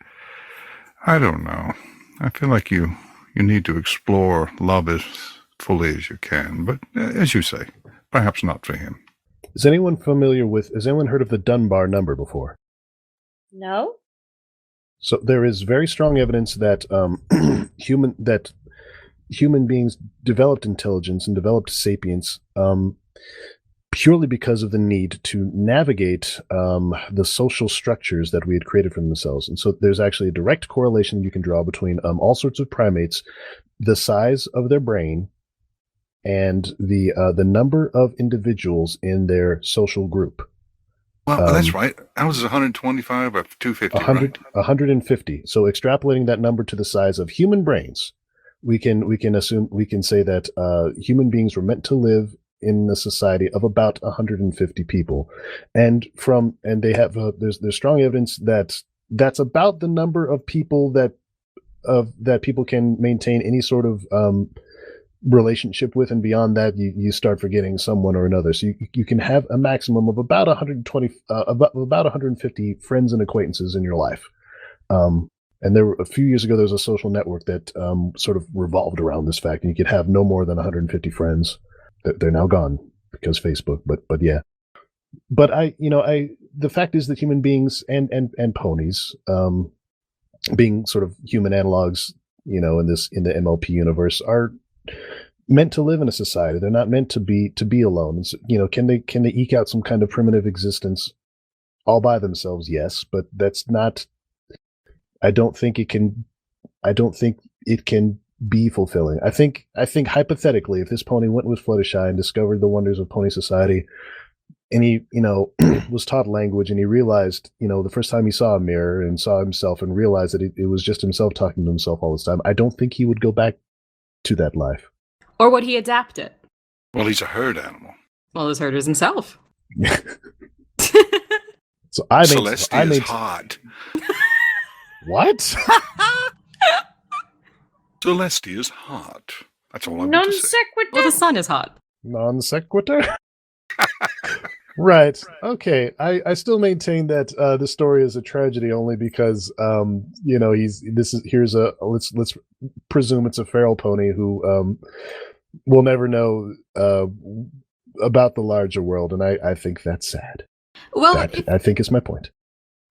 I don't know. I feel like you need to explore love as fully as you can, but as you say, perhaps not for him. Has anyone heard of the Dunbar number before? No. So there is very strong evidence that human beings developed intelligence and developed sapience purely because of the need to navigate the social structures that we had created for themselves. And so there's actually a direct correlation you can draw between all sorts of primates, the size of their brain, and the number of individuals in their social group. Well, that's right. I was 125 or 250, 100, right? 150. So extrapolating that number to the size of human brains, we can say that human beings were meant to live in a society of about 150 people, and they have there's strong evidence that that's about the number of people that people can maintain any sort of relationship with, and beyond that you start forgetting someone or another. So you can have a maximum of about 120 about 150 friends and acquaintances in your life. And a few years ago there was a social network that sort of revolved around this fact, and you could have no more than 150 friends. They're now gone because Facebook, but yeah. But the fact is that human beings and ponies, being sort of human analogs, in the MLP universe, are meant to live in a society. They're not meant to be alone. It's, can they eke out some kind of primitive existence all by themselves? Yes, but that's not. I don't think it can be fulfilling. I think hypothetically, if this pony went with Fluttershy and discovered the wonders of pony society, and he was taught language, and he realized the first time he saw a mirror and saw himself and realized that it was just himself talking to himself all this time, I don't think he would go back to that life. Or would he adapt it? Well, he's a herd animal. Well, his herd is himself. So Celestia is hot. What? Celestia is hot. That's all I'm going to say. Non sequitur. Well, the sun is hot. Non sequitur. Right. Okay. I still maintain that the story is a tragedy only because let's presume it's a feral pony who will never know about the larger world, and I think that's sad. Well, I think is my point.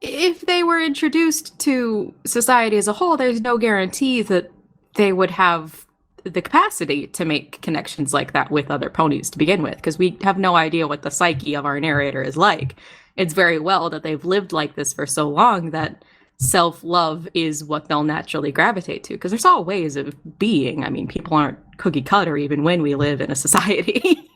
If they were introduced to society as a whole, there's no guarantee that they would have the capacity to make connections like that with other ponies to begin with, because we have no idea what the psyche of our narrator is like. It's very well that they've lived like this for so long that self-love is what they'll naturally gravitate to, because there's all ways of being. I mean, people aren't cookie cutter even when we live in a society.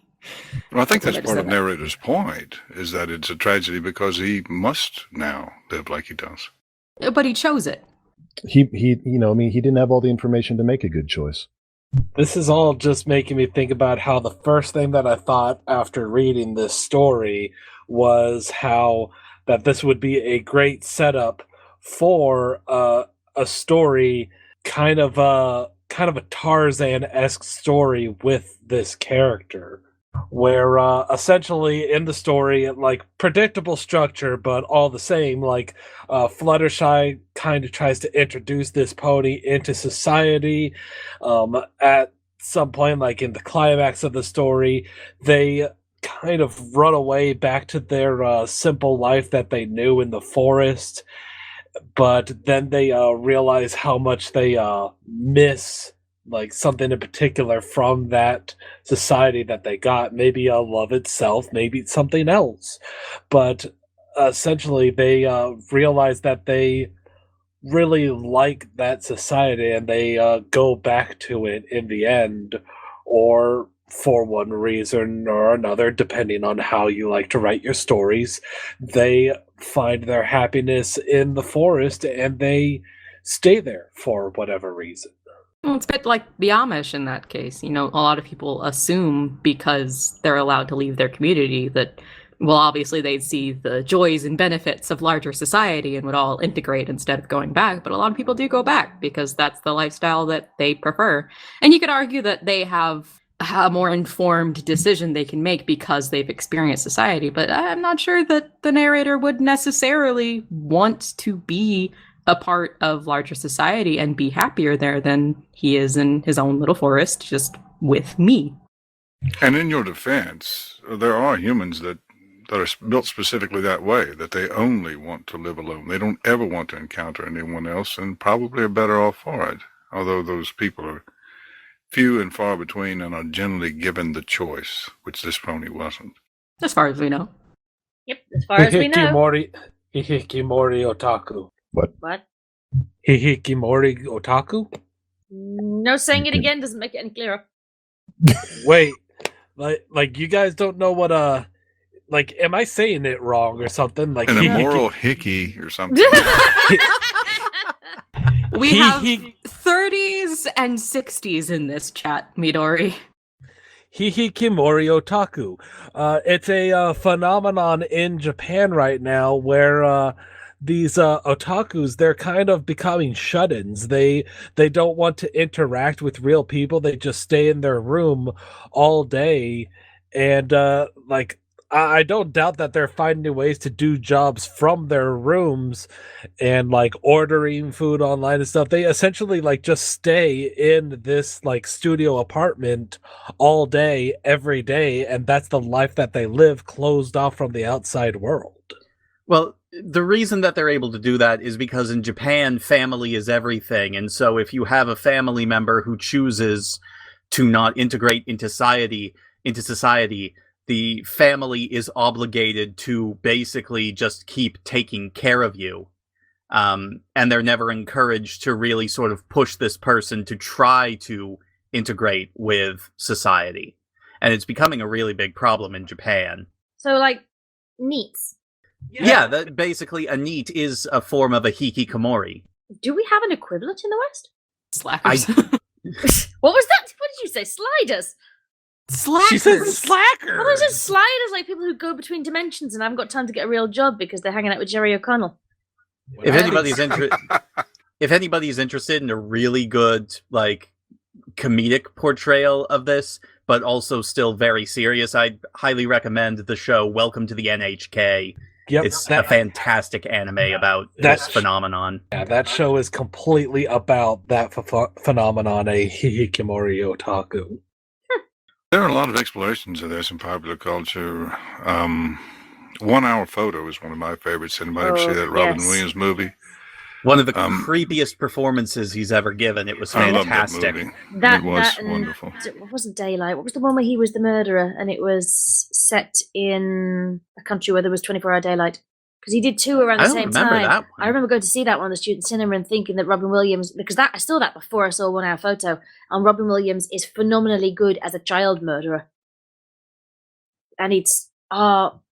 Well, I think that's part of Narrator's point, is that it's a tragedy because he must now live like he does. But he chose it. He didn't have all the information to make a good choice. This is all just making me think about how the first thing that I thought after reading this story was how that this would be a great setup for a story, kind of a Tarzan-esque story with this character, where essentially in the story, like, predictable structure, but all the same, like, Fluttershy kind of tries to introduce this pony into society. At some point, like in the climax of the story, they kind of run away back to their simple life that they knew in the forest, but then they realize how much they miss like something in particular from that society that they got. Maybe love itself, maybe it's something else, but essentially they realize that they really like that society and they go back to it in the end, or for one reason or another, depending on how you like to write your stories, they find their happiness in the forest and they stay there for whatever reason. Well, it's a bit like the Amish in that case. You know, a lot of people assume because they're allowed to leave their community that, well, obviously they'd see the joys and benefits of larger society and would all integrate instead of going back. But a lot of people do go back because that's the lifestyle that they prefer. And you could argue that they have a more informed decision they can make because they've experienced society. But I'm not sure that the narrator would necessarily want to be a part of larger society and be happier there than he is in his own little forest, just with me. And in your defense, there are humans that are built specifically that way, that they only want to live alone. They don't ever want to encounter anyone else and probably are better off for it. Although those people are few and far between and are generally given the choice, which this pony wasn't. As far as we know. Yep, as far as we know. Hihikimori otaku. What? Hihikimori otaku? No, saying it again doesn't make it any clearer. Wait, like you guys don't know what like, am I saying it wrong or something? Like an immoral hickey or something. We have 30s and 60s in this chat, Midori. Hihikimori otaku. It's a phenomenon in Japan right now where these otakus, they're kind of becoming shut-ins. They don't want to interact with real people. They just stay in their room all day. And like, I don't doubt that they're finding ways to do jobs from their rooms and like ordering food online and stuff. They essentially like just stay in this like studio apartment all day, every day, and that's the life that they live, closed off from the outside world. Well, the reason that they're able to do that is because in Japan, family is everything. And so if you have a family member who chooses to not integrate into society, the family is obligated to basically just keep taking care of you. And they're never encouraged to really sort of push this person to try to integrate with society. And it's becoming a really big problem in Japan. So, like, neats. Yeah, that basically a neat is a form of a hikikomori. Do we have an equivalent in the West? Slackers. What was that? What did you say? Sliders? Slackers. She said slackers. Well, there's just sliders, like people who go between dimensions and haven't got time to get a real job because they're hanging out with Jerry O'Connell. If anybody's interested in a really good, like, comedic portrayal of this, but also still very serious, I'd highly recommend the show Welcome to the NHK. Yep, it's a fantastic anime about this phenomenon. Yeah, that show is completely about that phenomenon, a hikikomori otaku. There are a lot of explorations of this in popular culture. 1 Hour Photo is one of my favorites. Anybody ever see that Robin Williams movie? One of the creepiest performances he's ever given. It was fantastic. I loved that movie. It was wonderful. What wasn't Daylight? What was the one where he was the murderer and it was set in a country where there was 24-hour daylight? Because he did two around the same time. I remember going to see that one at the student cinema and thinking that Robin Williams, because I saw that before I saw 1 Hour Photo, and Robin Williams is phenomenally good as a child murderer. And it's Robert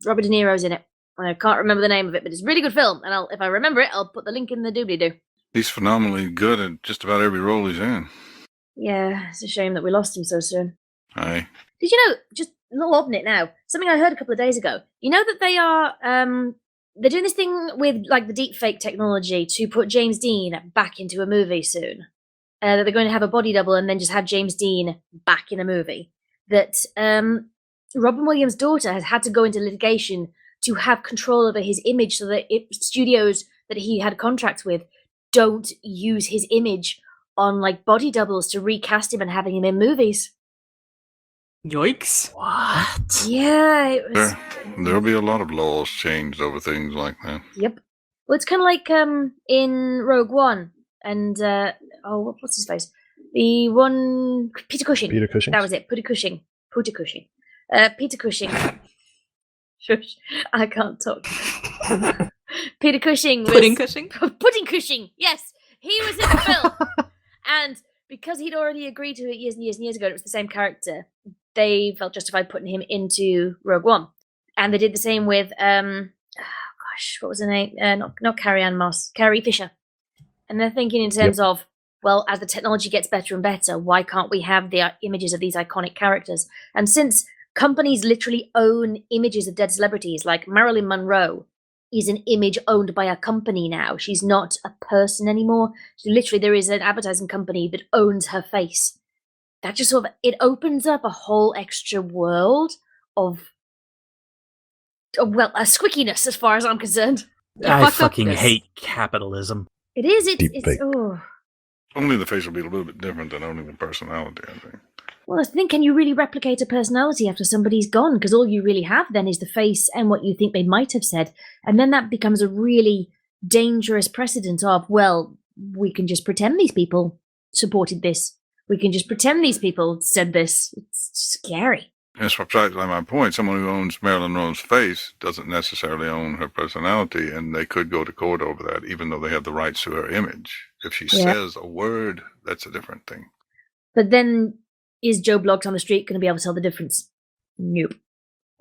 De Niro's in it. I can't remember the name of it, but it's a really good film. And if I remember it, I'll put the link in the doobly-doo. He's phenomenally good at just about every role he's in. Yeah, it's a shame that we lost him so soon. Aye. Did you know, just not open it now, something I heard a couple of days ago. You know that they are, they're doing this thing with like the deepfake technology to put James Dean back into a movie soon. That they're going to have a body double and then just have James Dean back in a movie. That Robin Williams' daughter has had to go into litigation to have control over his image so that studios that he had contracts with don't use his image on like body doubles to recast him and having him in movies. Yikes. What? Yeah, it was. There'll be a lot of laws changed over things like that. Yep. Well, it's kind of like in Rogue One and what's his face? The one Peter Cushing. Peter Cushing. That was it. Peter Cushing. Peter Cushing. Peter Cushing. Shush! I can't talk. Peter Cushing was Pudding Cushing? Pudding Cushing. Yes, he was in the film, and because he'd already agreed to it years and years and years ago, it was the same character. They felt justified putting him into Rogue One, and they did the same with what was her name? Not Carrie Ann Moss, Carrie Fisher. And they're thinking in terms of, well, as the technology gets better and better, why can't we have the images of these iconic characters? And since companies literally own images of dead celebrities, like Marilyn Monroe is an image owned by a company now. She's not a person anymore. Literally, there is an advertising company that owns her face. That just sort of, it opens up a whole extra world of, a squickiness as far as I'm concerned. I fucking hate capitalism. It is, Deep fake. Only the face will be a little bit different than owning the personality, I think. Well, I think, can you really replicate a personality after somebody's gone? Because all you really have then is the face and what you think they might have said. And then that becomes a really dangerous precedent of, well, we can just pretend these people supported this. We can just pretend these people said this. It's scary. That's precisely my point. Someone who owns Marilyn Monroe's face doesn't necessarily own her personality, and they could go to court over that, even though they have the rights to her image. If she says a word, that's a different thing. But then, is Joe Bloggs on the street going to be able to tell the difference? Nope.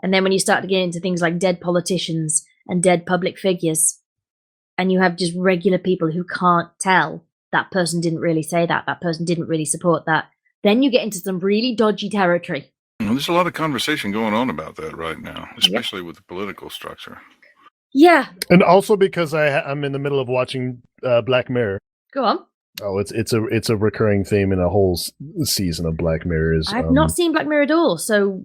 And then when you start to get into things like dead politicians and dead public figures, and you have just regular people who can't tell that person didn't really say that, that person didn't really support that, then you get into some really dodgy territory. Well, there's a lot of conversation going on about that right now, especially with the political structure. Yeah. And also because I'm in the middle of watching Black Mirror. Go on. Oh, it's a recurring theme in a whole season of Black Mirror. I've not seen Black Mirror at all, so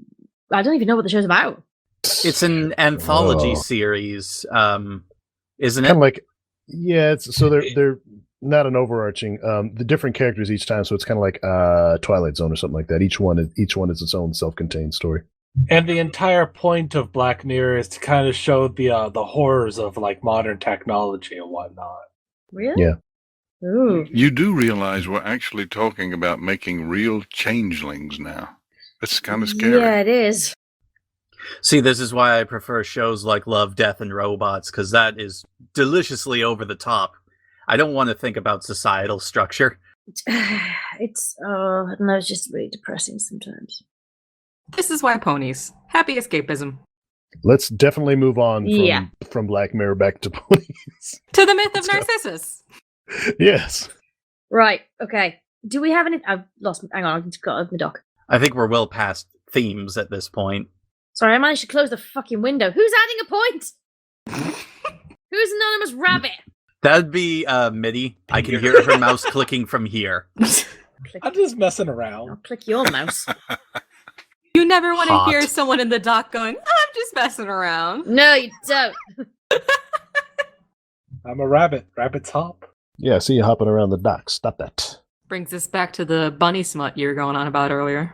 I don't even know what the show's about. It's an anthology series, isn't it? Kind of like, yeah. So they're not an overarching. The different characters each time, so it's kind of like Twilight Zone or something like that. Each one is its own self-contained story. And the entire point of Black Mirror is to kind of show the horrors of like modern technology and whatnot. Really? Yeah. Ooh. You do realize we're actually talking about making real changelings now. That's kind of scary. Yeah, it is. See, this is why I prefer shows like Love, Death, and Robots, because that is deliciously over the top. I don't want to think about societal structure. It's, I don't know, it's just really depressing sometimes. This is why ponies. Happy escapism. Let's definitely move on from Black Mirror back to ponies. To the myth of Narcissus. Yes. Right, okay. Do we have any... I've lost... Hang on, I've just got off my dock. I think we're well past themes at this point. Sorry, I managed to close the fucking window. Who's adding a point? Who's Anonymous Rabbit? That'd be Midi. I can hear her mouse clicking from here. I'm just messing around. I'll click your mouse. You never want to Hot. hear someone in the dock going, I'm just messing around. No, you don't. I'm a rabbit. Rabbits hop. Yeah, I see you hopping around the dock. Stop that. Brings us back to the bunny smut you were going on about earlier.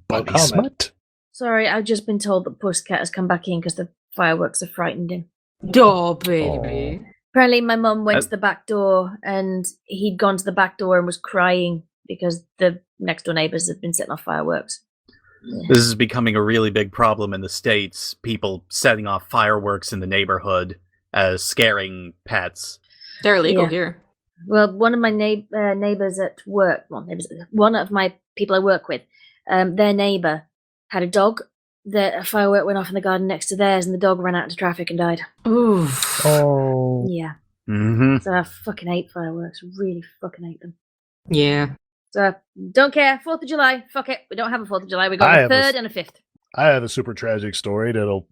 Bunny smut? Sorry, I've just been told that Pussycat has come back in because the fireworks have frightened him. Oh, baby. Apparently my mum went to the back door and he'd gone to the back door and was crying because the next door neighbours had been setting off fireworks. This is becoming a really big problem in the States. People setting off fireworks in the neighborhood, scaring pets. They're illegal here. Well, one of my neighbours at work, one of my people I work with, their neighbour had a dog that a firework went off in the garden next to theirs and the dog ran out into traffic and died. Oof. Oh. Yeah. Mm-hmm. So I fucking hate fireworks. Really fucking hate them. Yeah. So, don't care. 4th of July. Fuck it. We don't have a 4th of July. We got a 3rd and a 5th. I have a super tragic story that'll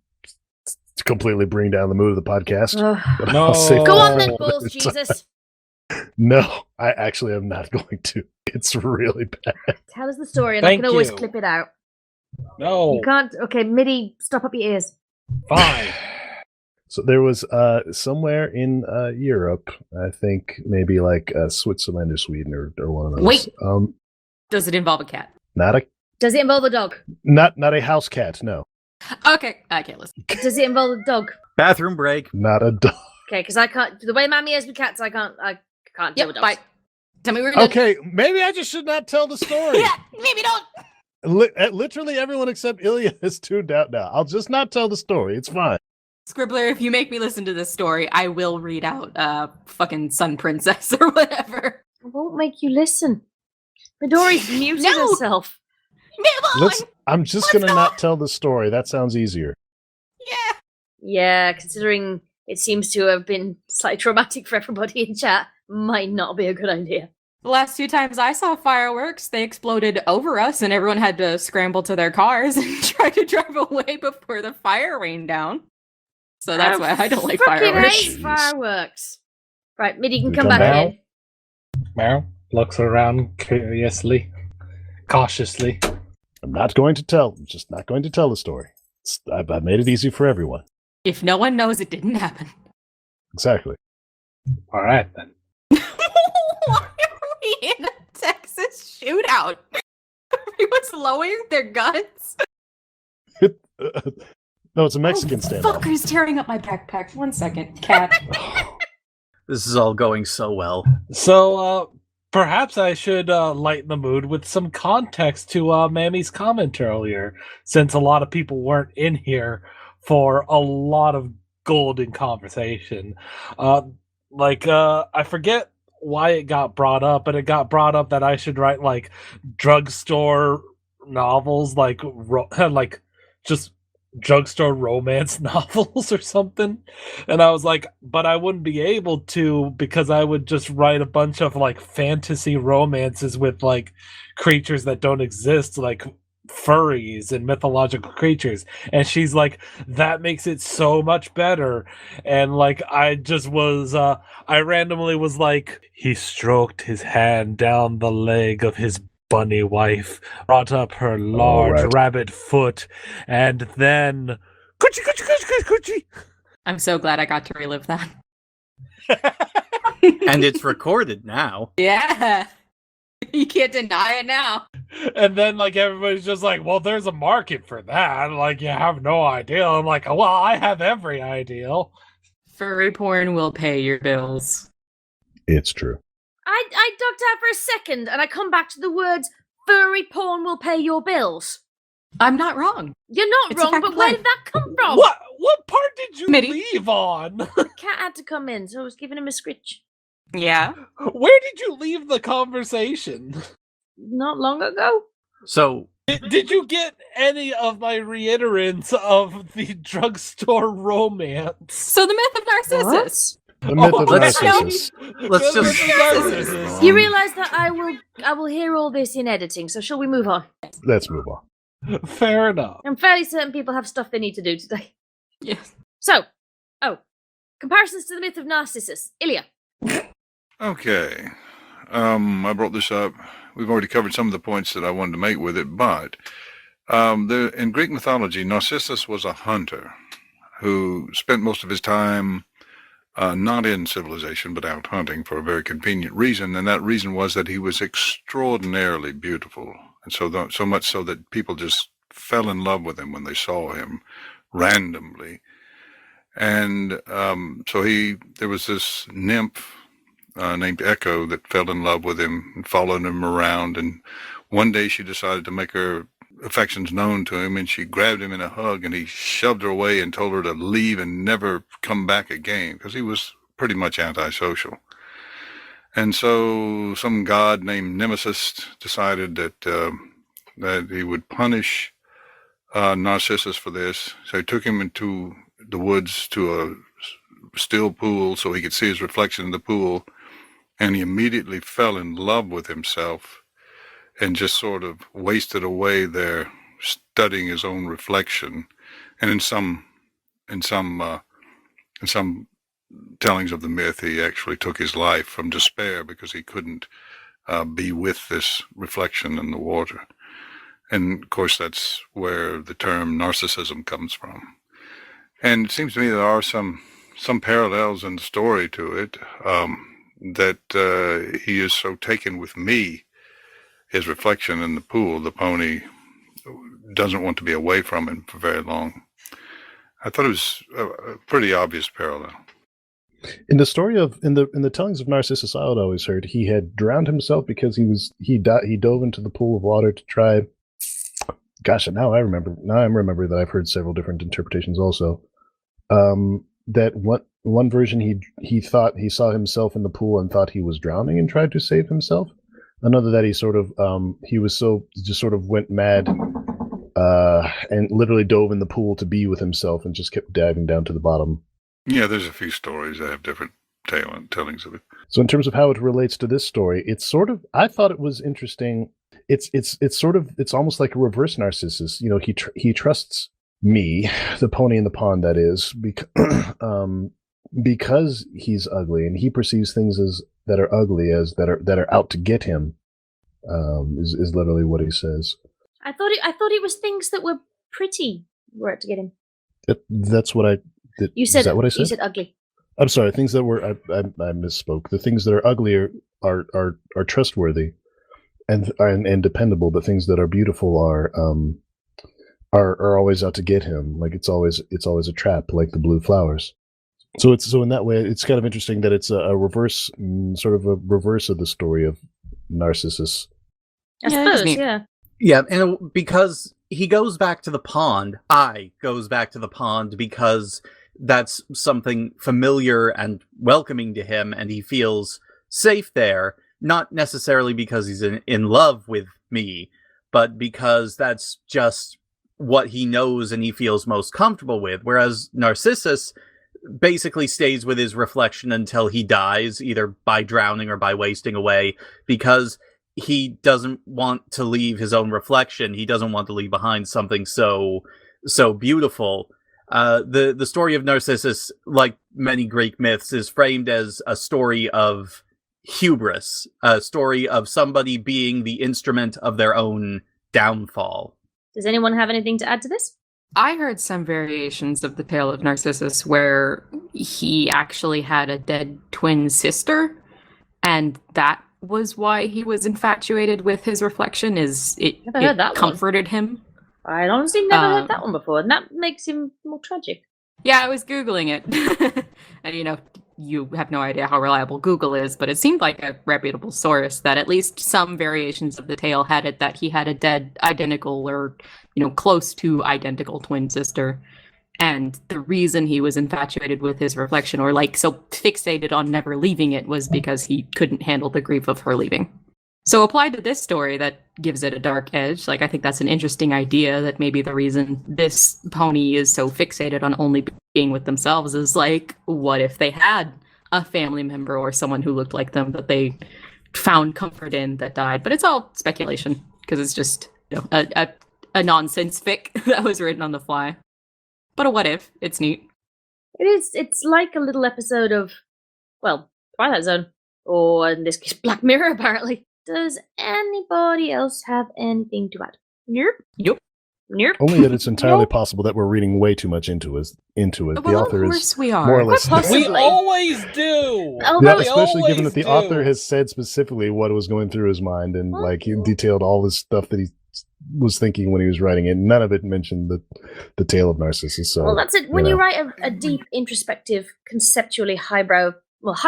completely bring down the mood of the podcast. But No. I'll save Go it on for then, another balls, Jesus. time. No, I actually am not going to. It's really bad. Tell us the story and Thank I can always you. clip it out. No. You can't. Okay, Midi, stop up your ears. Fine. So there was somewhere in Europe, I think maybe like Switzerland or Sweden or one of those. Wait. Um, Does it involve a cat? not a Does it involve a dog? Not a house cat, no. Okay, I can't listen. Does it involve a dog? Bathroom break. Not a dog. Okay, because I can't. The way Mammy is with cats, I can't deal with dogs. Bye. Tell me we're done. Okay, maybe I just should not tell the story. Yeah, maybe don't. Literally everyone except Illya is tuned out now. I'll just not tell the story. It's fine. Scribbler, if you make me listen to this story, I will read out fucking Sun Princess or whatever. I won't make you listen. Midori's muted herself. Move on! I'm just going to not tell the story. That sounds easier. Yeah. Yeah, considering it seems to have been slightly traumatic for everybody in chat, might not be a good idea. The last few times I saw fireworks, they exploded over us and everyone had to scramble to their cars and try to drive away before the fire rained down. So that's why I don't like fireworks. Hate fireworks. Right, Midi can come back in. Meryl looks around curiously, cautiously. I'm not going to tell. I'm just not going to tell the story. I made it easy for everyone. If no one knows, it didn't happen. Exactly. All right, then. Why are we in a Texas shootout? Everyone's lowering their guns. No, it's a Mexican standoff. Fucker's tearing up my backpack. 1 second, cat. This is all going so well. So, perhaps I should lighten the mood with some context to Mammy's comment earlier, since a lot of people weren't in here for a lot of golden conversation. I forget why it got brought up, but it got brought up that I should write, like, drugstore novels, like just drugstore romance novels or something. And I was like, but I wouldn't be able to because I would just write a bunch of like fantasy romances with like creatures that don't exist, like furries and mythological creatures. And she's like, that makes it so much better. And like I randomly was like, he stroked his hand down the leg of his bunny wife, brought up her large rabbit foot, and then coochie, coochie, coochie, coochie. I'm so glad I got to relive that. And it's recorded now. Yeah. You can't deny it now. And then like everybody's just like, well, there's a market for that. Like, you have no idea. I'm like, well, I have every ideal. Furry porn will pay your bills. It's true. I ducked out for a second and I come back to the words, furry porn will pay your bills. I'm not wrong. You're not wrong, but where did that come from? What part did you Midi. leave on? The cat had to come in, so I was giving him a scritch. Yeah. Where did you leave the conversation? Not long ago. So, Did you get any of my reiterants of the drugstore romance? So the myth of Narcissus. The myth of let's- Narcissus. let's just... You realise that I will hear all this in editing, so shall we move on? Let's move on. Fair enough. I'm fairly certain people have stuff they need to do today. Yes. So, comparisons to the myth of Narcissus. Illya. Okay. I brought this up. We've already covered some of the points that I wanted to make with it, but in Greek mythology, Narcissus was a hunter who spent most of his time not in civilization, but out hunting for a very convenient reason, and that reason was that he was extraordinarily beautiful, and so much so that people just fell in love with him when they saw him randomly. And so there was this nymph named Echo that fell in love with him and followed him around, and one day she decided to make her affections known to him, and she grabbed him in a hug, and he shoved her away and told her to leave and never come back again, because he was pretty much antisocial. And so some god named Nemesis decided that he would punish Narcissus for this. So he took him into the woods to a still pool so he could see his reflection in the pool, and he immediately fell in love with himself and just sort of wasted away there studying his own reflection. And in some tellings of the myth, he actually took his life from despair because he couldn't be with this reflection in the water. And of course, that's where the term narcissism comes from. And it seems to me there are some parallels in the story to it, that he is so taken with me, his reflection in the pool, the pony doesn't want to be away from him for very long. I thought it was a pretty obvious parallel. In the story of in the tellings of Narcissus, I had always heard he had drowned himself because he dove into the pool of water to try. Gosh, now I remember. Now I'm remembering that I've heard several different interpretations also. That one version he thought he saw himself in the pool and thought he was drowning and tried to save himself. Another that he sort of he was just sort of went mad and literally dove in the pool to be with himself and just kept diving down to the bottom. Yeah, there's a few stories that have different tellings of it. So in terms of how it relates to this story, it's sort of, I thought it was interesting. It's almost like a reverse Narcissus. You know, he trusts me, the pony in the pond, that is, because he's ugly and he perceives things that are ugly as that are out to get him. Is literally what he says. I thought it was things that were pretty were out to get him. That's what I. You said, is that what I said? You said ugly. I'm sorry. Things that were I misspoke. The things that are ugly are trustworthy, and dependable. But things that are beautiful are always out to get him. Like it's always a trap, like the blue flowers. So in that way, it's kind of interesting that it's a reverse, sort of a reverse of the story of Narcissus. I suppose, yeah. Yeah, and because he goes back to the pond, goes back to the pond because that's something familiar and welcoming to him, and he feels safe there, not necessarily because he's in love with me, but because that's just what he knows and he feels most comfortable with, whereas Narcissus basically stays with his reflection until he dies, either by drowning or by wasting away, because he doesn't want to leave his own reflection. He doesn't want to leave behind something so beautiful. The story of Narcissus, like many Greek myths, is framed as a story of hubris, a story of somebody being the instrument of their own downfall. Does anyone have anything to add to this? I heard some variations of the tale of Narcissus where he actually had a dead twin sister, and that was why he was infatuated with his reflection. It comforted him. I honestly never heard that one before, and that makes him more tragic. Yeah, I was Googling it. And, you have no idea how reliable Google is, but it seemed like a reputable source that at least some variations of the tale had it that he had a dead identical or, close to identical twin sister. And the reason he was infatuated with his reflection, or so fixated on never leaving it, was because he couldn't handle the grief of her leaving. So applied to this story, that gives it a dark edge. I think that's an interesting idea, that maybe the reason this pony is so fixated on only being with themselves is what if they had a family member or someone who looked like them that they found comfort in that died? But it's all speculation, because it's just a nonsense fic that was written on the fly. But a what if. It's neat. It is. It's like a little episode of, Twilight Zone. Or in this case, Black Mirror, apparently. Does anybody else have anything to add? Nope. Only that it's entirely possible that we're reading way too much into it. Well, the author of course is we are. more or less. We always do. Especially given that the author has said specifically what was going through his mind, and he detailed all this stuff that he was thinking when he was writing it. None of it mentioned the tale of Narcissus. So, that's it. When you write a deep, introspective, conceptually high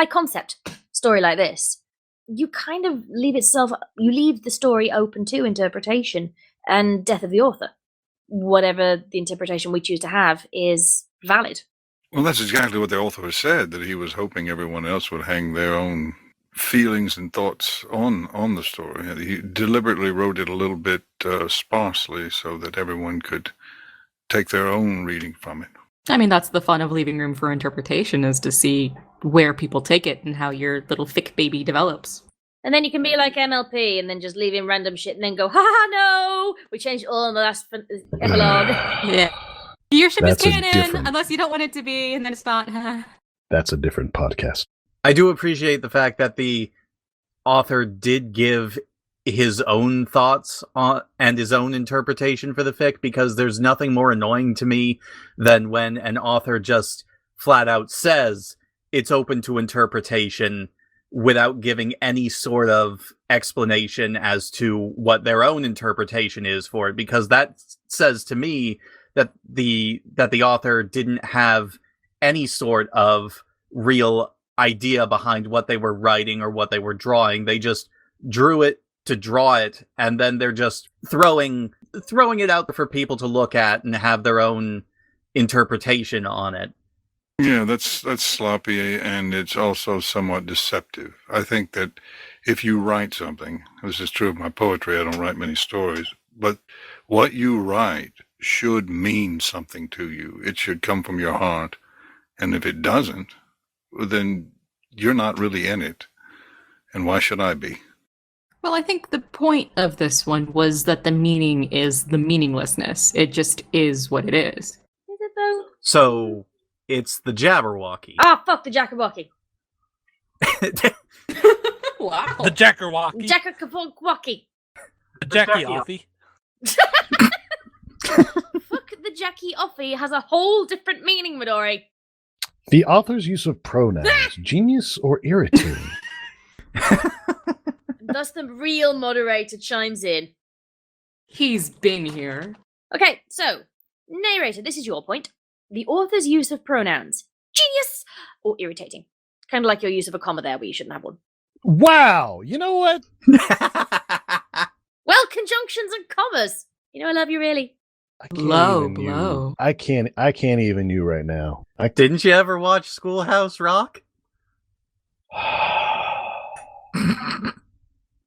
concept story like this, you kind of leave the story open to interpretation and death of the author. Whatever the interpretation we choose to have is valid. Well, that's exactly what the author has said, that he was hoping everyone else would hang their own feelings and thoughts on the story. He deliberately wrote it a little bit sparsely so that everyone could take their own reading from it. I mean, that's the fun of leaving room for interpretation, is to see where people take it and how your little fic baby develops. And then you can be like MLP and then just leave in random shit and then go, no! We changed all in the last epilogue. Yeah. Your ship is canon, unless you don't want it to be, and then it's not. That's a different podcast. I do appreciate the fact that the author did give his own thoughts on and his own interpretation for the fic, because there's nothing more annoying to me than when an author just flat out says it's open to interpretation without giving any sort of explanation as to what their own interpretation is for it, because that says to me that the author didn't have any sort of real idea behind what they were writing or what they were drawing. They just drew it to draw it, and then they're just throwing it out there for people to look at and have their own interpretation on it. Yeah, that's sloppy, and it's also somewhat deceptive. I think that if you write something, this is true of my poetry, I don't write many stories, but what you write should mean something to you. It should come from your heart. And if it doesn't, then you're not really in it. And why should I be? Well, I think the point of this one was that the meaning is the meaninglessness. It just is what it is. Is it though? So it's the Jabberwocky. Ah, fuck the Jackerwocky. Wow. The Jackerwocky. Jackerwocky. The Jackie Offie. Fuck the Jackie Offie has a whole different meaning, Midori. The author's use of pronouns, genius or irritating? Thus the real moderator chimes in. He's been here. Okay, so, narrator, this is your point. The author's use of pronouns, genius or irritating. Kind of like your use of a comma there where you shouldn't have one. Wow, you know what? Well, conjunctions and commas. You know I love you really. Low blow. I can't even you right now. Didn't you ever watch Schoolhouse Rock?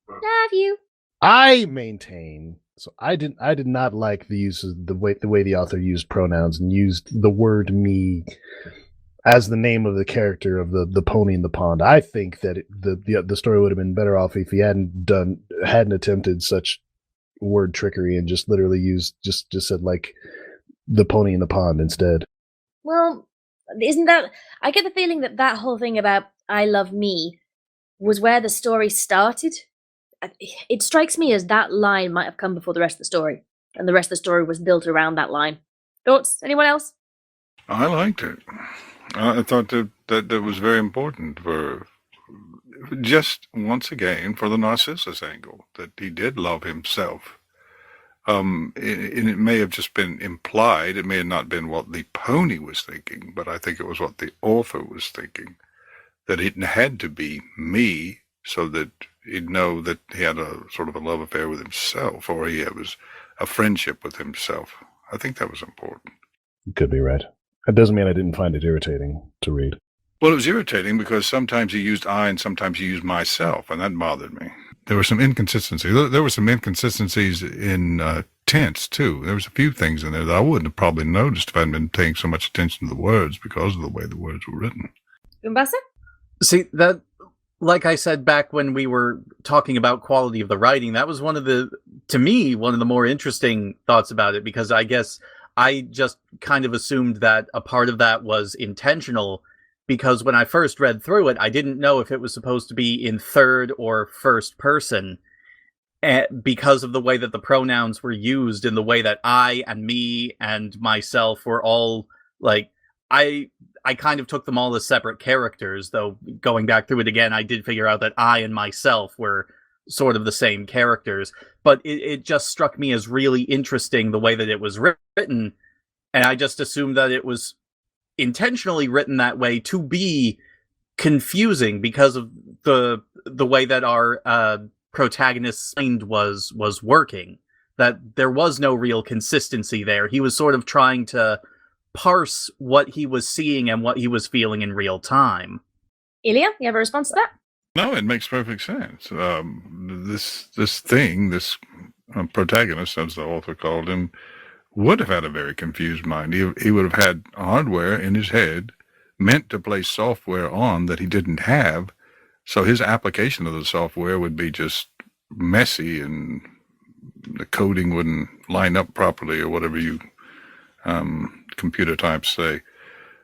Love you. I maintain. So I did not like the use of the way the author used pronouns and used the word me as the name of the character of the pony in the pond. I think that the story would have been better off if he hadn't attempted such word trickery and just literally used just said like the pony in the pond instead. Well, isn't that... I get the feeling that whole thing about I love me was where the story started. It strikes me as that line might have come before the rest of the story, and the rest of the story was built around that line. Thoughts? Anyone else? I liked it. I thought that was very important for, just once again, for the Narcissus angle, that he did love himself. And it may have just been implied, it may have not been what the pony was thinking, but I think it was what the author was thinking, that it had to be me so that he'd know that he had a sort of a love affair with himself, or he was a friendship with himself. I think that was important. You could be right. That doesn't mean I didn't find it irritating to read. Well, it was irritating because sometimes he used I and sometimes he used myself, and that bothered me. There were some inconsistencies. There were some inconsistencies in tense, too. There was a few things in there that I wouldn't have probably noticed if I hadn't been paying so much attention to the words because of the way the words were written. Goombasa? See, that, like I said back when we were talking about quality of the writing, that was to me, one of the more interesting thoughts about it, because I guess I just kind of assumed that a part of that was intentional, because when I first read through it, I didn't know if it was supposed to be in third or first person, because of the way that the pronouns were used and the way that I and me and myself were all, like, I kind of took them all as separate characters, though going back through it again, I did figure out that I and myself were sort of the same characters, but it just struck me as really interesting the way that it was written, and I just assumed that it was intentionally written that way to be confusing because of the way that our protagonist's mind was working, that there was no real consistency there. He was sort of trying to parse what he was seeing and what he was feeling in real time. Illya, you have a response to that? No, it makes perfect sense. This protagonist, as the author called him, would have had a very confused mind. He would have had hardware in his head meant to play software on that he didn't have, so his application of the software would be just messy and the coding wouldn't line up properly or whatever you computer types say.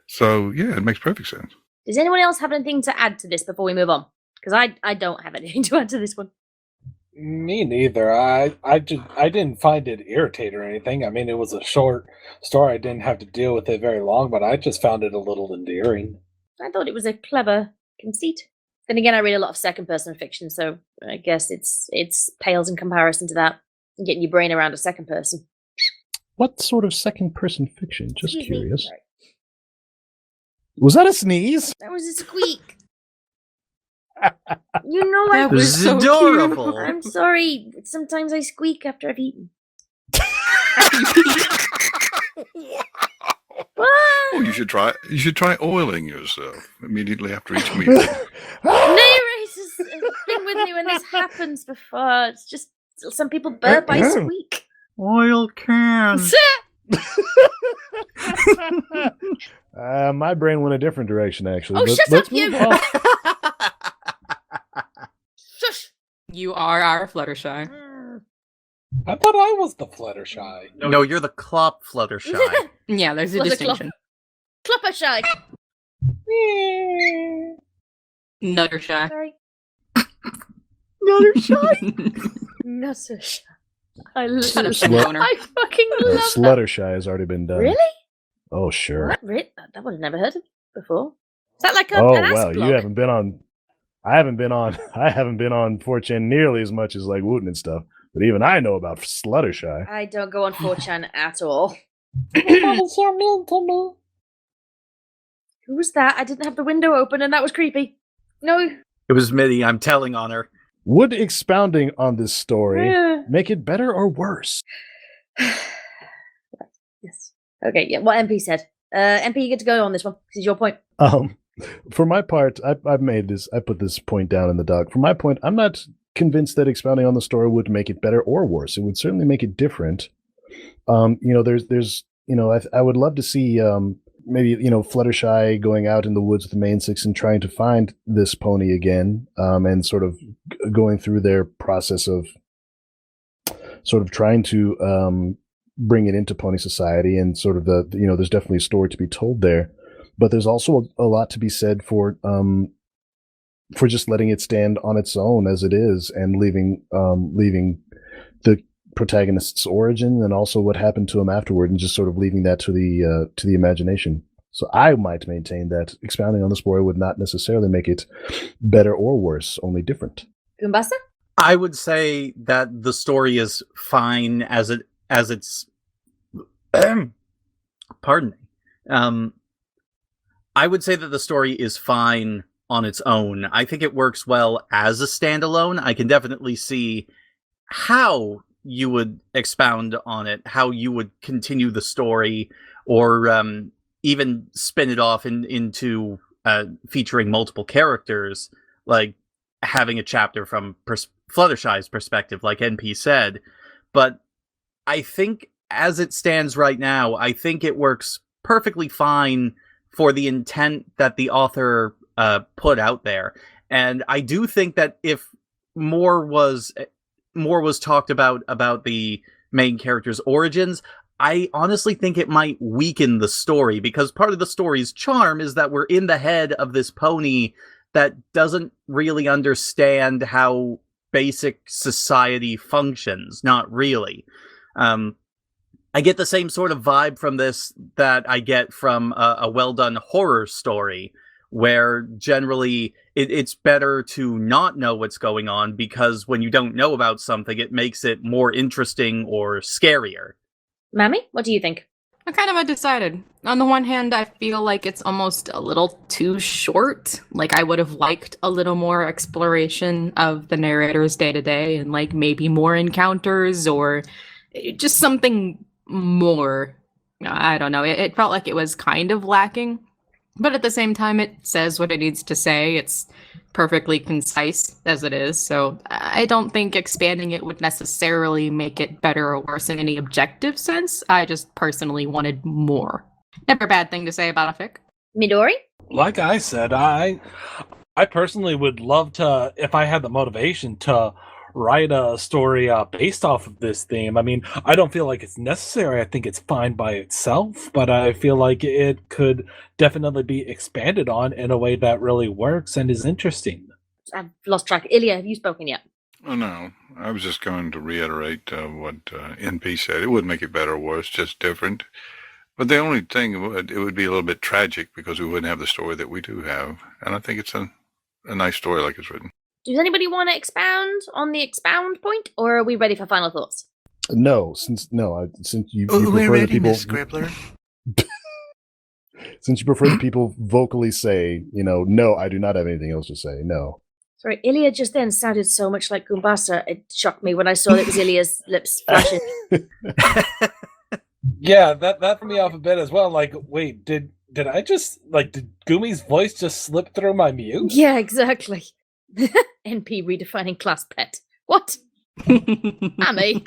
So, yeah, it makes perfect sense. Does anyone else have anything to add to this before we move on? Because I don't have anything to add to this one. Me neither. I didn't find it irritating or anything. I mean, it was a short story. I didn't have to deal with it very long, but I just found it a little endearing. I thought it was a clever conceit. Then again, I read a lot of second-person fiction, so I guess it's pales in comparison to that. Getting your brain around a second person. What sort of second-person fiction? Just Excuse me. curious. Sorry. Was that a sneeze? That was a squeak. You know That was so adorable. cute. I'm sorry. Sometimes I squeak after I've eaten. Oh, you should try oiling yourself immediately after each meal. Narrator's been with me when this happens before. It's just some people burp, I squeak. Oil can. My brain went a different direction, actually. Oh, shut up, you! move on. Shush! You are our Fluttershy. I thought I was the Fluttershy. No, you're the Clop Fluttershy. Yeah, there's a distinction. Cloppershy. Nuttershy. Sorry. Nuttershy? Nuttershy. I Shut up, love Boner. I fucking love that. Sluttershy has already been done. Really? Oh, sure. What? That one I've never heard of before. Is that like Oh, an ass well, block? you haven't been on... I haven't been on 4chan nearly as much as like Wooten and stuff, but even I know about Sluttershy. I don't go on 4chan at all. Everybody's so mean to me. Who was that? I didn't have the window open and that was creepy. No. It was Mitty. I'm telling on her. Would expounding on this story Yeah. make it better or worse? Yes. Okay, yeah, what MP said. MP, you get to go on this one. This is your point. For my part, I put this point down in the doc. For my point, I'm not convinced that expounding on the story would make it better or worse. It would certainly make it different. There's I would love to see maybe Fluttershy going out in the woods with the main six and trying to find this pony again, and sort of going through their process of sort of trying to bring it into pony society, and sort of there's definitely a story to be told there. But there's also a lot to be said for just letting it stand on its own as it is, and leaving the protagonist's origin and also what happened to him afterward, and just sort of leaving that to the imagination. So I might maintain that expounding on the story would not necessarily make it better or worse, only different. Goombasa? I would say that the story is fine as it's. Pardon me. I would say that the story is fine on its own. I think it works well as a standalone. I can definitely see how you would expound on it, how you would continue the story, or even spin it off into featuring multiple characters, like having a chapter from Fluttershy's perspective, like NP said. But I think as it stands right now, I think it works perfectly fine for the intent that the author put out there. And I do think that if more was talked about the main character's origins, I honestly think it might weaken the story, because part of the story's charm is that we're in the head of this pony that doesn't really understand how basic society functions. Not really. I get the same sort of vibe from this that I get from a well-done horror story, where generally it's better to not know what's going on, because when you don't know about something, it makes it more interesting or scarier. Mami, what do you think? I'm kind of undecided. On the one hand, I feel like it's almost a little too short. Like, I would have liked a little more exploration of the narrator's day-to-day, and like maybe more encounters, or just something more. I don't know. It felt like it was kind of lacking, but at the same time, it says what it needs to say. It's perfectly concise as it is, so I don't think expanding it would necessarily make it better or worse in any objective sense. I just personally wanted more. Never a bad thing to say about a fic. Midori? Like I said, I personally would love to, if I had the motivation, to write a story based off of this theme. I mean, I don't feel like it's necessary. I think it's fine by itself, but I feel like it could definitely be expanded on in a way that really works and is interesting. I've lost track. Illya, have you spoken yet? Oh, no. I was just going to reiterate what NP said. It wouldn't make it better or worse, just different. But the only thing, it would be a little bit tragic, because we wouldn't have the story that we do have. And I think it's a a nice story like it's written. Does anybody want to expound on the expound point, or are we ready for final thoughts? No, since you We're prefer ready, the people, Miss Scribbler. since you prefer the people vocally say, no, I do not have anything else to say. No. Sorry, Illya just then sounded so much like Goombasa. It shocked me when I saw that it was Ilya's lips flashing. Yeah, that threw me off a bit as well. Like, wait, did I just did Gumi's voice just slip through my mute? Yeah, exactly. NP redefining class pet. What? Mami.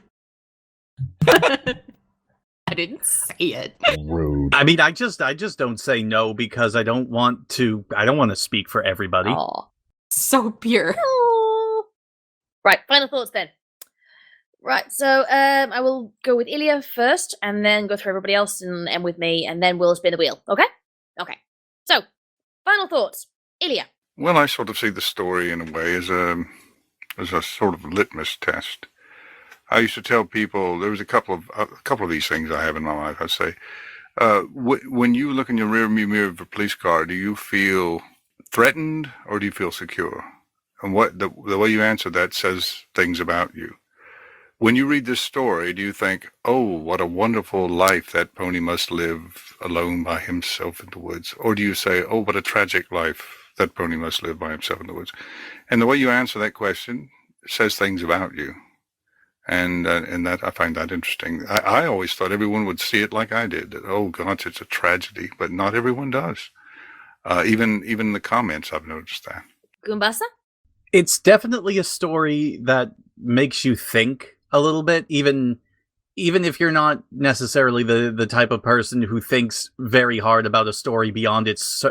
I didn't say it. Rude. I mean, I just don't say no because I don't want to speak for everybody. Aw. So pure. Aw. Right, final thoughts then. Right, so I will go with Illya first, and then go through everybody else, and end with me, and then we'll spin the wheel. Okay? Okay. So, final thoughts. Illya. Well, I sort of see the story in a way as a sort of litmus test. I used to tell people there was a couple of these things I have in my life. I'd say, when you look in your rearview mirror of a police car, do you feel threatened or do you feel secure? And what the way you answer that says things about you. When you read this story, do you think, oh, what a wonderful life that pony must live alone by himself in the woods? Or do you say, oh, what a tragic life that pony must live by himself in the woods? And the way you answer that question says things about you. And that I find that interesting. I always thought everyone would see it like I did. That, oh, gosh, it's a tragedy. But not everyone does. Even in the comments, I've noticed that. Goombasa? It's definitely a story that makes you think a little bit, even if you're not necessarily the type of person who thinks very hard about a story beyond its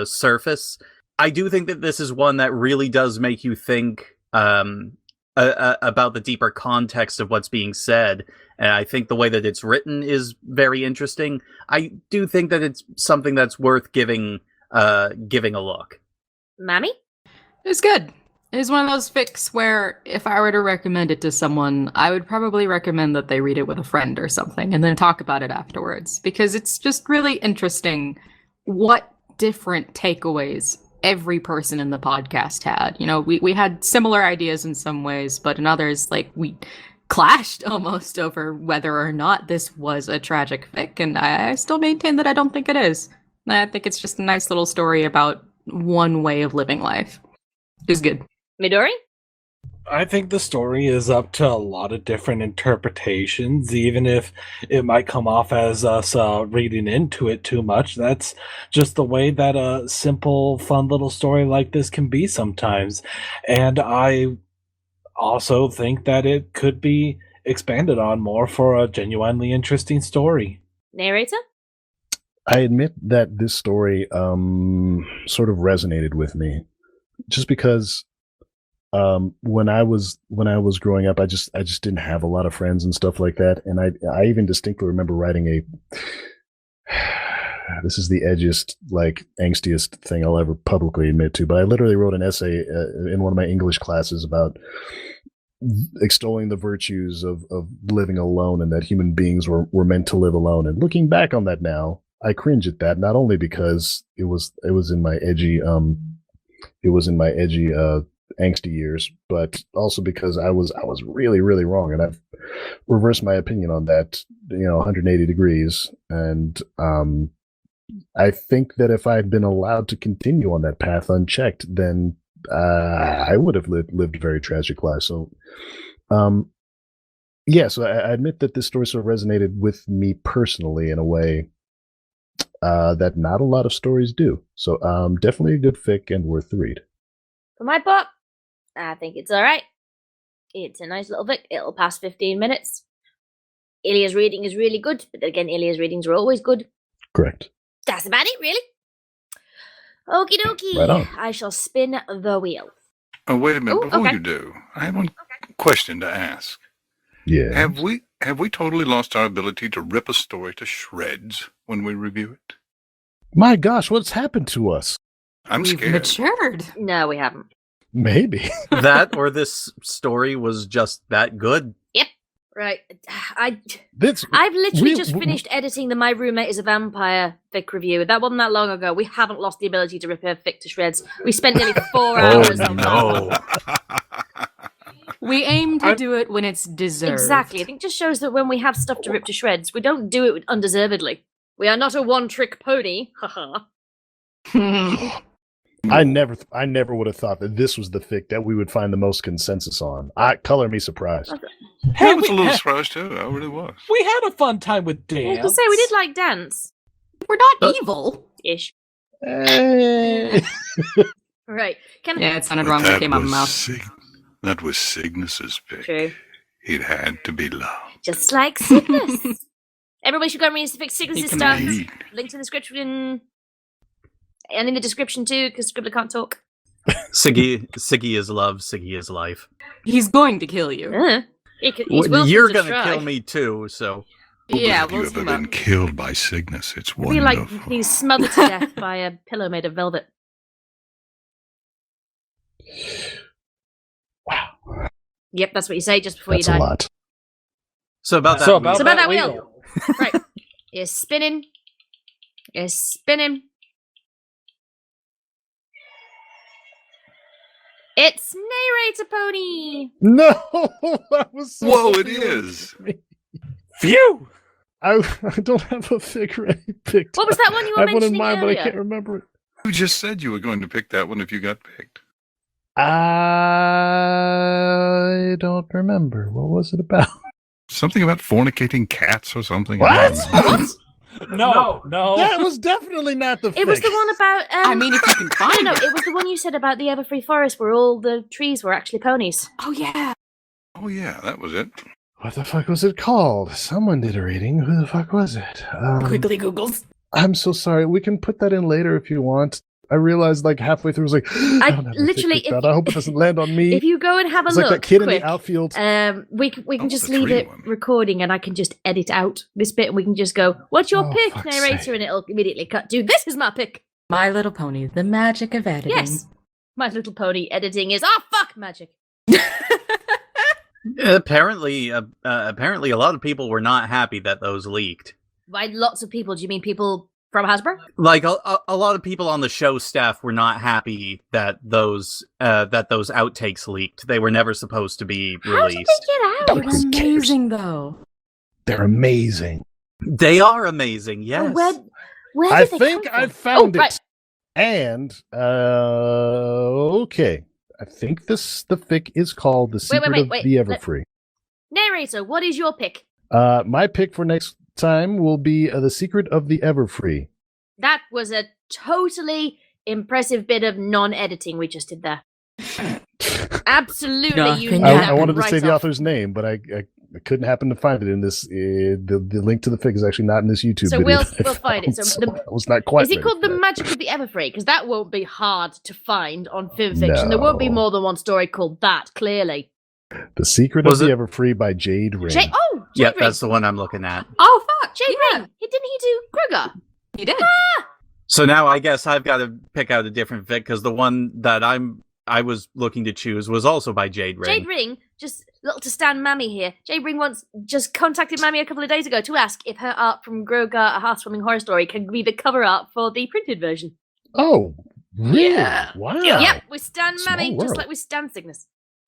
surface. I do think that this is one that really does make you think about the deeper context of what's being said, and I think the way that it's written is very interesting. I do think that it's something that's worth giving a look. Mami? It was good. It was one of those fics where if I were to recommend it to someone, I would probably recommend that they read it with a friend or something and then talk about it afterwards, because it's just really interesting what different takeaways every person in the podcast had. We had similar ideas in some ways, but in others, we clashed almost over whether or not this was a tragic fic, and I still maintain that I don't think it is. I think it's just a nice little story about one way of living life. It was good. Midori? I think the story is up to a lot of different interpretations, even if it might come off as us reading into it too much. That's just the way that a simple, fun little story like this can be sometimes. And I also think that it could be expanded on more for a genuinely interesting story. Narrator? I admit that this story sort of resonated with me, just because when I was growing up, I just didn't have a lot of friends and stuff like that, and I even distinctly remember writing this is the edgiest, angstiest thing I'll ever publicly admit to, but I literally wrote an essay in one of my English classes about extolling the virtues of living alone, and that human beings were meant to live alone. And looking back on that now, I cringe at that, not only because it was in my edgy angsty years, but also because I was really, really wrong, and I've reversed my opinion on that 180 degrees. And I think that if I had been allowed to continue on that path unchecked, then I would have lived a very tragic life. So so I admit that this story sort of resonated with me personally in a way that not a lot of stories do. So definitely a good fic and worth the read. For my part, I think it's alright. It's a nice little fic. It'll pass 15 minutes. Illya's reading is really good, but again, Illya's readings are always good. Correct. That's about it, really. Okie dokie. Right on. I shall spin the wheel. Oh, wait a minute. Ooh, Before okay. you do, I have one question to ask. Yeah. Have we totally lost our ability to rip a story to shreds when we review it? My gosh, what's happened to us? I'm We've scared. matured. No, we haven't. Maybe. That or this story was just that good. Yep. Right. I've This literally just finished editing the My Roommate is a Vampire fic review. That wasn't that long ago. We haven't lost the ability to rip a fic to shreds. We spent nearly 4 hours on that. no. We aim to do it when it's deserved. Exactly. I think it just shows that when we have stuff to rip to shreds, we don't do it undeservedly. We are not a one-trick pony. Haha. I never would have thought that this was the fic that we would find the most consensus on. Color me surprised. I was a little surprised too. I really was. We had a fun time with I was dance. gonna say we did like dance We're not evil-ish. Right. Yeah, it sounded wrong when it came out of my mouth. That was Cygnus's pick. True. It had to be love. Just like Cygnus. Everybody should go and read Cygnus' He stuff. Indeed. Link to the description. And in the description too, because Scribbler can't talk. Siggy is love. Siggy is life. He's going to kill you. You're gonna kill me too. So Yeah, Have you we'll ever see been killed by Cygnus? It's I feel like wonderful. he's smothered to death by a pillow made of velvet. Wow. Yep, that's what you say just before That's you a die. lot. so about that. So about So about that wheel. wheel. Right. You're spinning. You're spinning. It's Narrator Pony! No, that was so Whoa, it confusing is. for me. Phew! I don't have a figure ready picked. What was that one you were I have one in mentioning mind, but I earlier? can't remember it. You just said you were going to pick that one if you got picked. I don't remember. What was it about? Something about fornicating cats or something. What? I don't know. What? No. That was definitely not the It was the one about. I mean, if you can find no, it. it was the one you said about the Everfree Forest where all the trees were actually ponies. Oh, yeah. Oh yeah, that was it. What the fuck was it called? Someone did a reading. Who the fuck was it? Quickly Googles. I'm so sorry. We can put that in later if you want. I realized like halfway through, I was like, I don't have a literally, pick picked out. I hope it doesn't land on me. If you go and have a It's look, like that kid quick, in the outfield. we can Oh, just the leave tree it one. recording, and I can just edit out this bit, and we can just go, "What's your Oh, pick, fuck's narrator?" sake. And it'll immediately cut to, "This is my pick." My Little Pony, the magic of editing. Yes, My Little Pony editing is fuck magic. Apparently, a lot of people were not happy that those leaked. By lots of people, do you mean people from Hasbro? Like a lot of people on the show staff were not happy that those outtakes leaked. They were never supposed to be How did released. they get out? Don't- They're Who cares? amazing, though. They're amazing. They are amazing. Yes. Where I did they think come I from? found right. it. And okay. I think the fic is called The Secret of wait. the Everfree. Narrator, what is your pick? My pick for next time will be The Secret of the Everfree. That was a totally impressive bit of non-editing we just did there. Absolutely, you Nothing knew I, that I wanted to right say the off. author's name, but I couldn't happen to find it in this. The link to the fic is actually not in this YouTube So video. we'll that I find it. found, So I was not quite. Is it ready called for The that. Magic of the Everfree? Because that won't be hard to find on Fimfiction. There won't be No. more than one story called that, clearly. The Secret Was of the it- Everfree by Jade Ring. Jade Yep, Ring. that's the one I'm looking at. Oh, fuck. Jade Ring. Didn't he do Kruger? He did. So now I guess I've got to pick out a different fic because the one that I was looking to choose was also by Jade Ring. Jade Ring, just little to stand Mammy here. Jade Ring once just contacted Mammy a couple of days ago to ask if her art from Grogar, A Hearth-Swimming Horror Story, can be the cover art for the printed version. Oh, really? Yeah. Wow. Yep, we stand Small Mammy just world. like we stand Cygnus.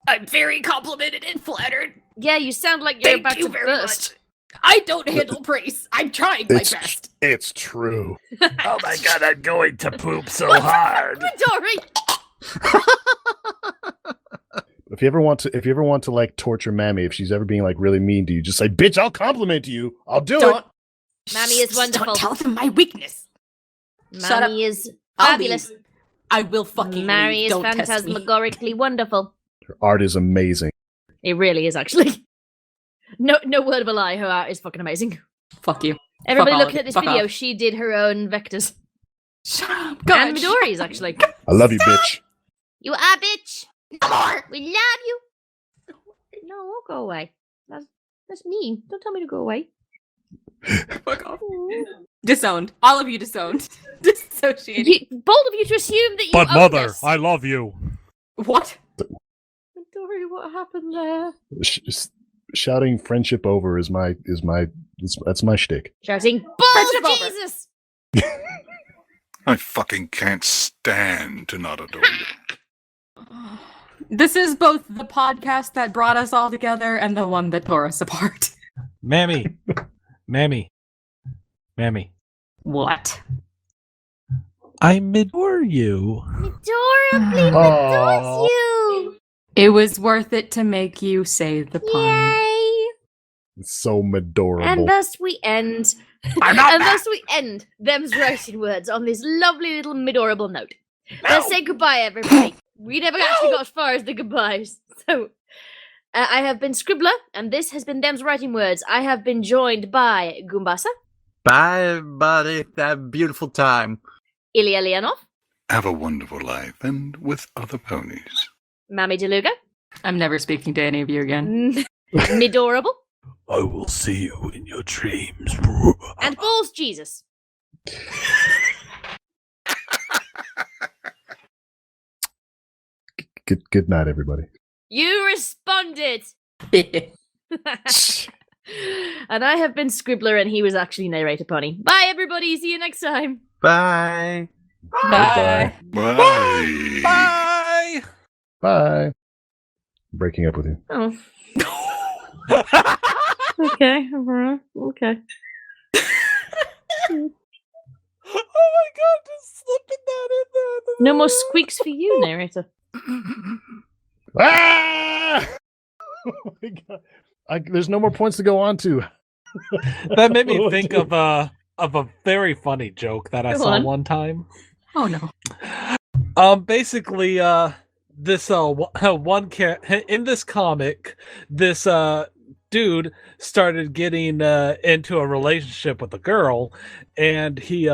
I'm very complimented and flattered. Yeah, you sound like you're Thank about you to very burst. much. I don't handle praise. I'm trying my best. It's true. Oh my god, I'm going to poop so hard. Midori! If you ever want to like torture Mammy, if she's ever being like really mean to you, just say, "Bitch, I'll compliment you. I'll do Don't. Mammy is wonderful. Don't tell them my weakness. Shut up. Mammy is I'll fabulous. leave. I will fucking Mary leave. is Don't test me. phantasmagorically wonderful. it." Her art is amazing. It really is, actually. No word of a lie, her art is fucking amazing. Fuck you. Everybody all looking of at this you. Fuck video, off. she did her own vectors. Shut up. Go And ahead. Midori's, actually. I love you, bitch. You are, bitch! No more. We love you! No, don't go away. That's mean. Don't tell me to go away. Fuck off. Disowned. All of you disowned. Dissociated. Bold of you to assume that you But own mother, this. I love you. What? Midori, what happened there? shouting friendship over is that's my shtick. Shouting balls of over. Jesus! I fucking can't stand to not adore you. This is both the podcast that brought us all together and the one that tore us apart. Mammy. What? I adore you. Adorably adores you! It was worth it to make you say the pun. Yay! It's so adorable. And thus we end. Thus we end them's writing words on this lovely little midorable note. Let's say goodbye, everybody. We never actually got as far as the goodbyes. So, I have been Scribbler, and this has been them's writing words. I have been joined by Goombasa. Bye, everybody. Have a beautiful time. Illya Leonov. Have a wonderful life, and with other ponies. MamiDulugo. I'm never speaking to any of you again. Midorable. I will see you in your dreams. And Balls Jesus. Good night, everybody. You responded! And I have been Scribbler, and he was actually Narrator Pony. Bye, everybody. See you next time. Bye. Bye. Bye. Bye. Bye. I'm breaking up with you. Oh. Okay. Okay. Oh my god, just slipping that in there. No more squeaks for you, Narrator. Ah! Oh my god. There's no more points to go on to. That made me think of a very funny joke that I Go saw on. one time. Oh no. Basically, this one in this comic, this dude started getting into a relationship with a girl, and he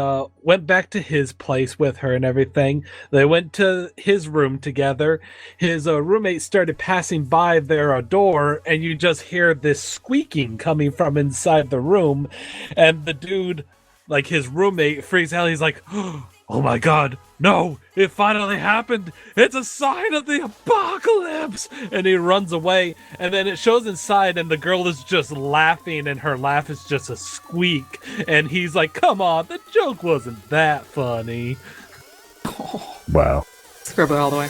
went back to his place with her and everything. They went to his room together. His roommate started passing by their door, and you just hear this squeaking coming from inside the room, and the dude, like his roommate, freaks out. He's like, oh my god, no, it finally happened. It's a sign of the apocalypse. And he runs away, and then it shows inside, and the girl is just laughing, and her laugh is just a squeak. And he's like, come on, the joke wasn't that funny. Wow. Scribbler all the way.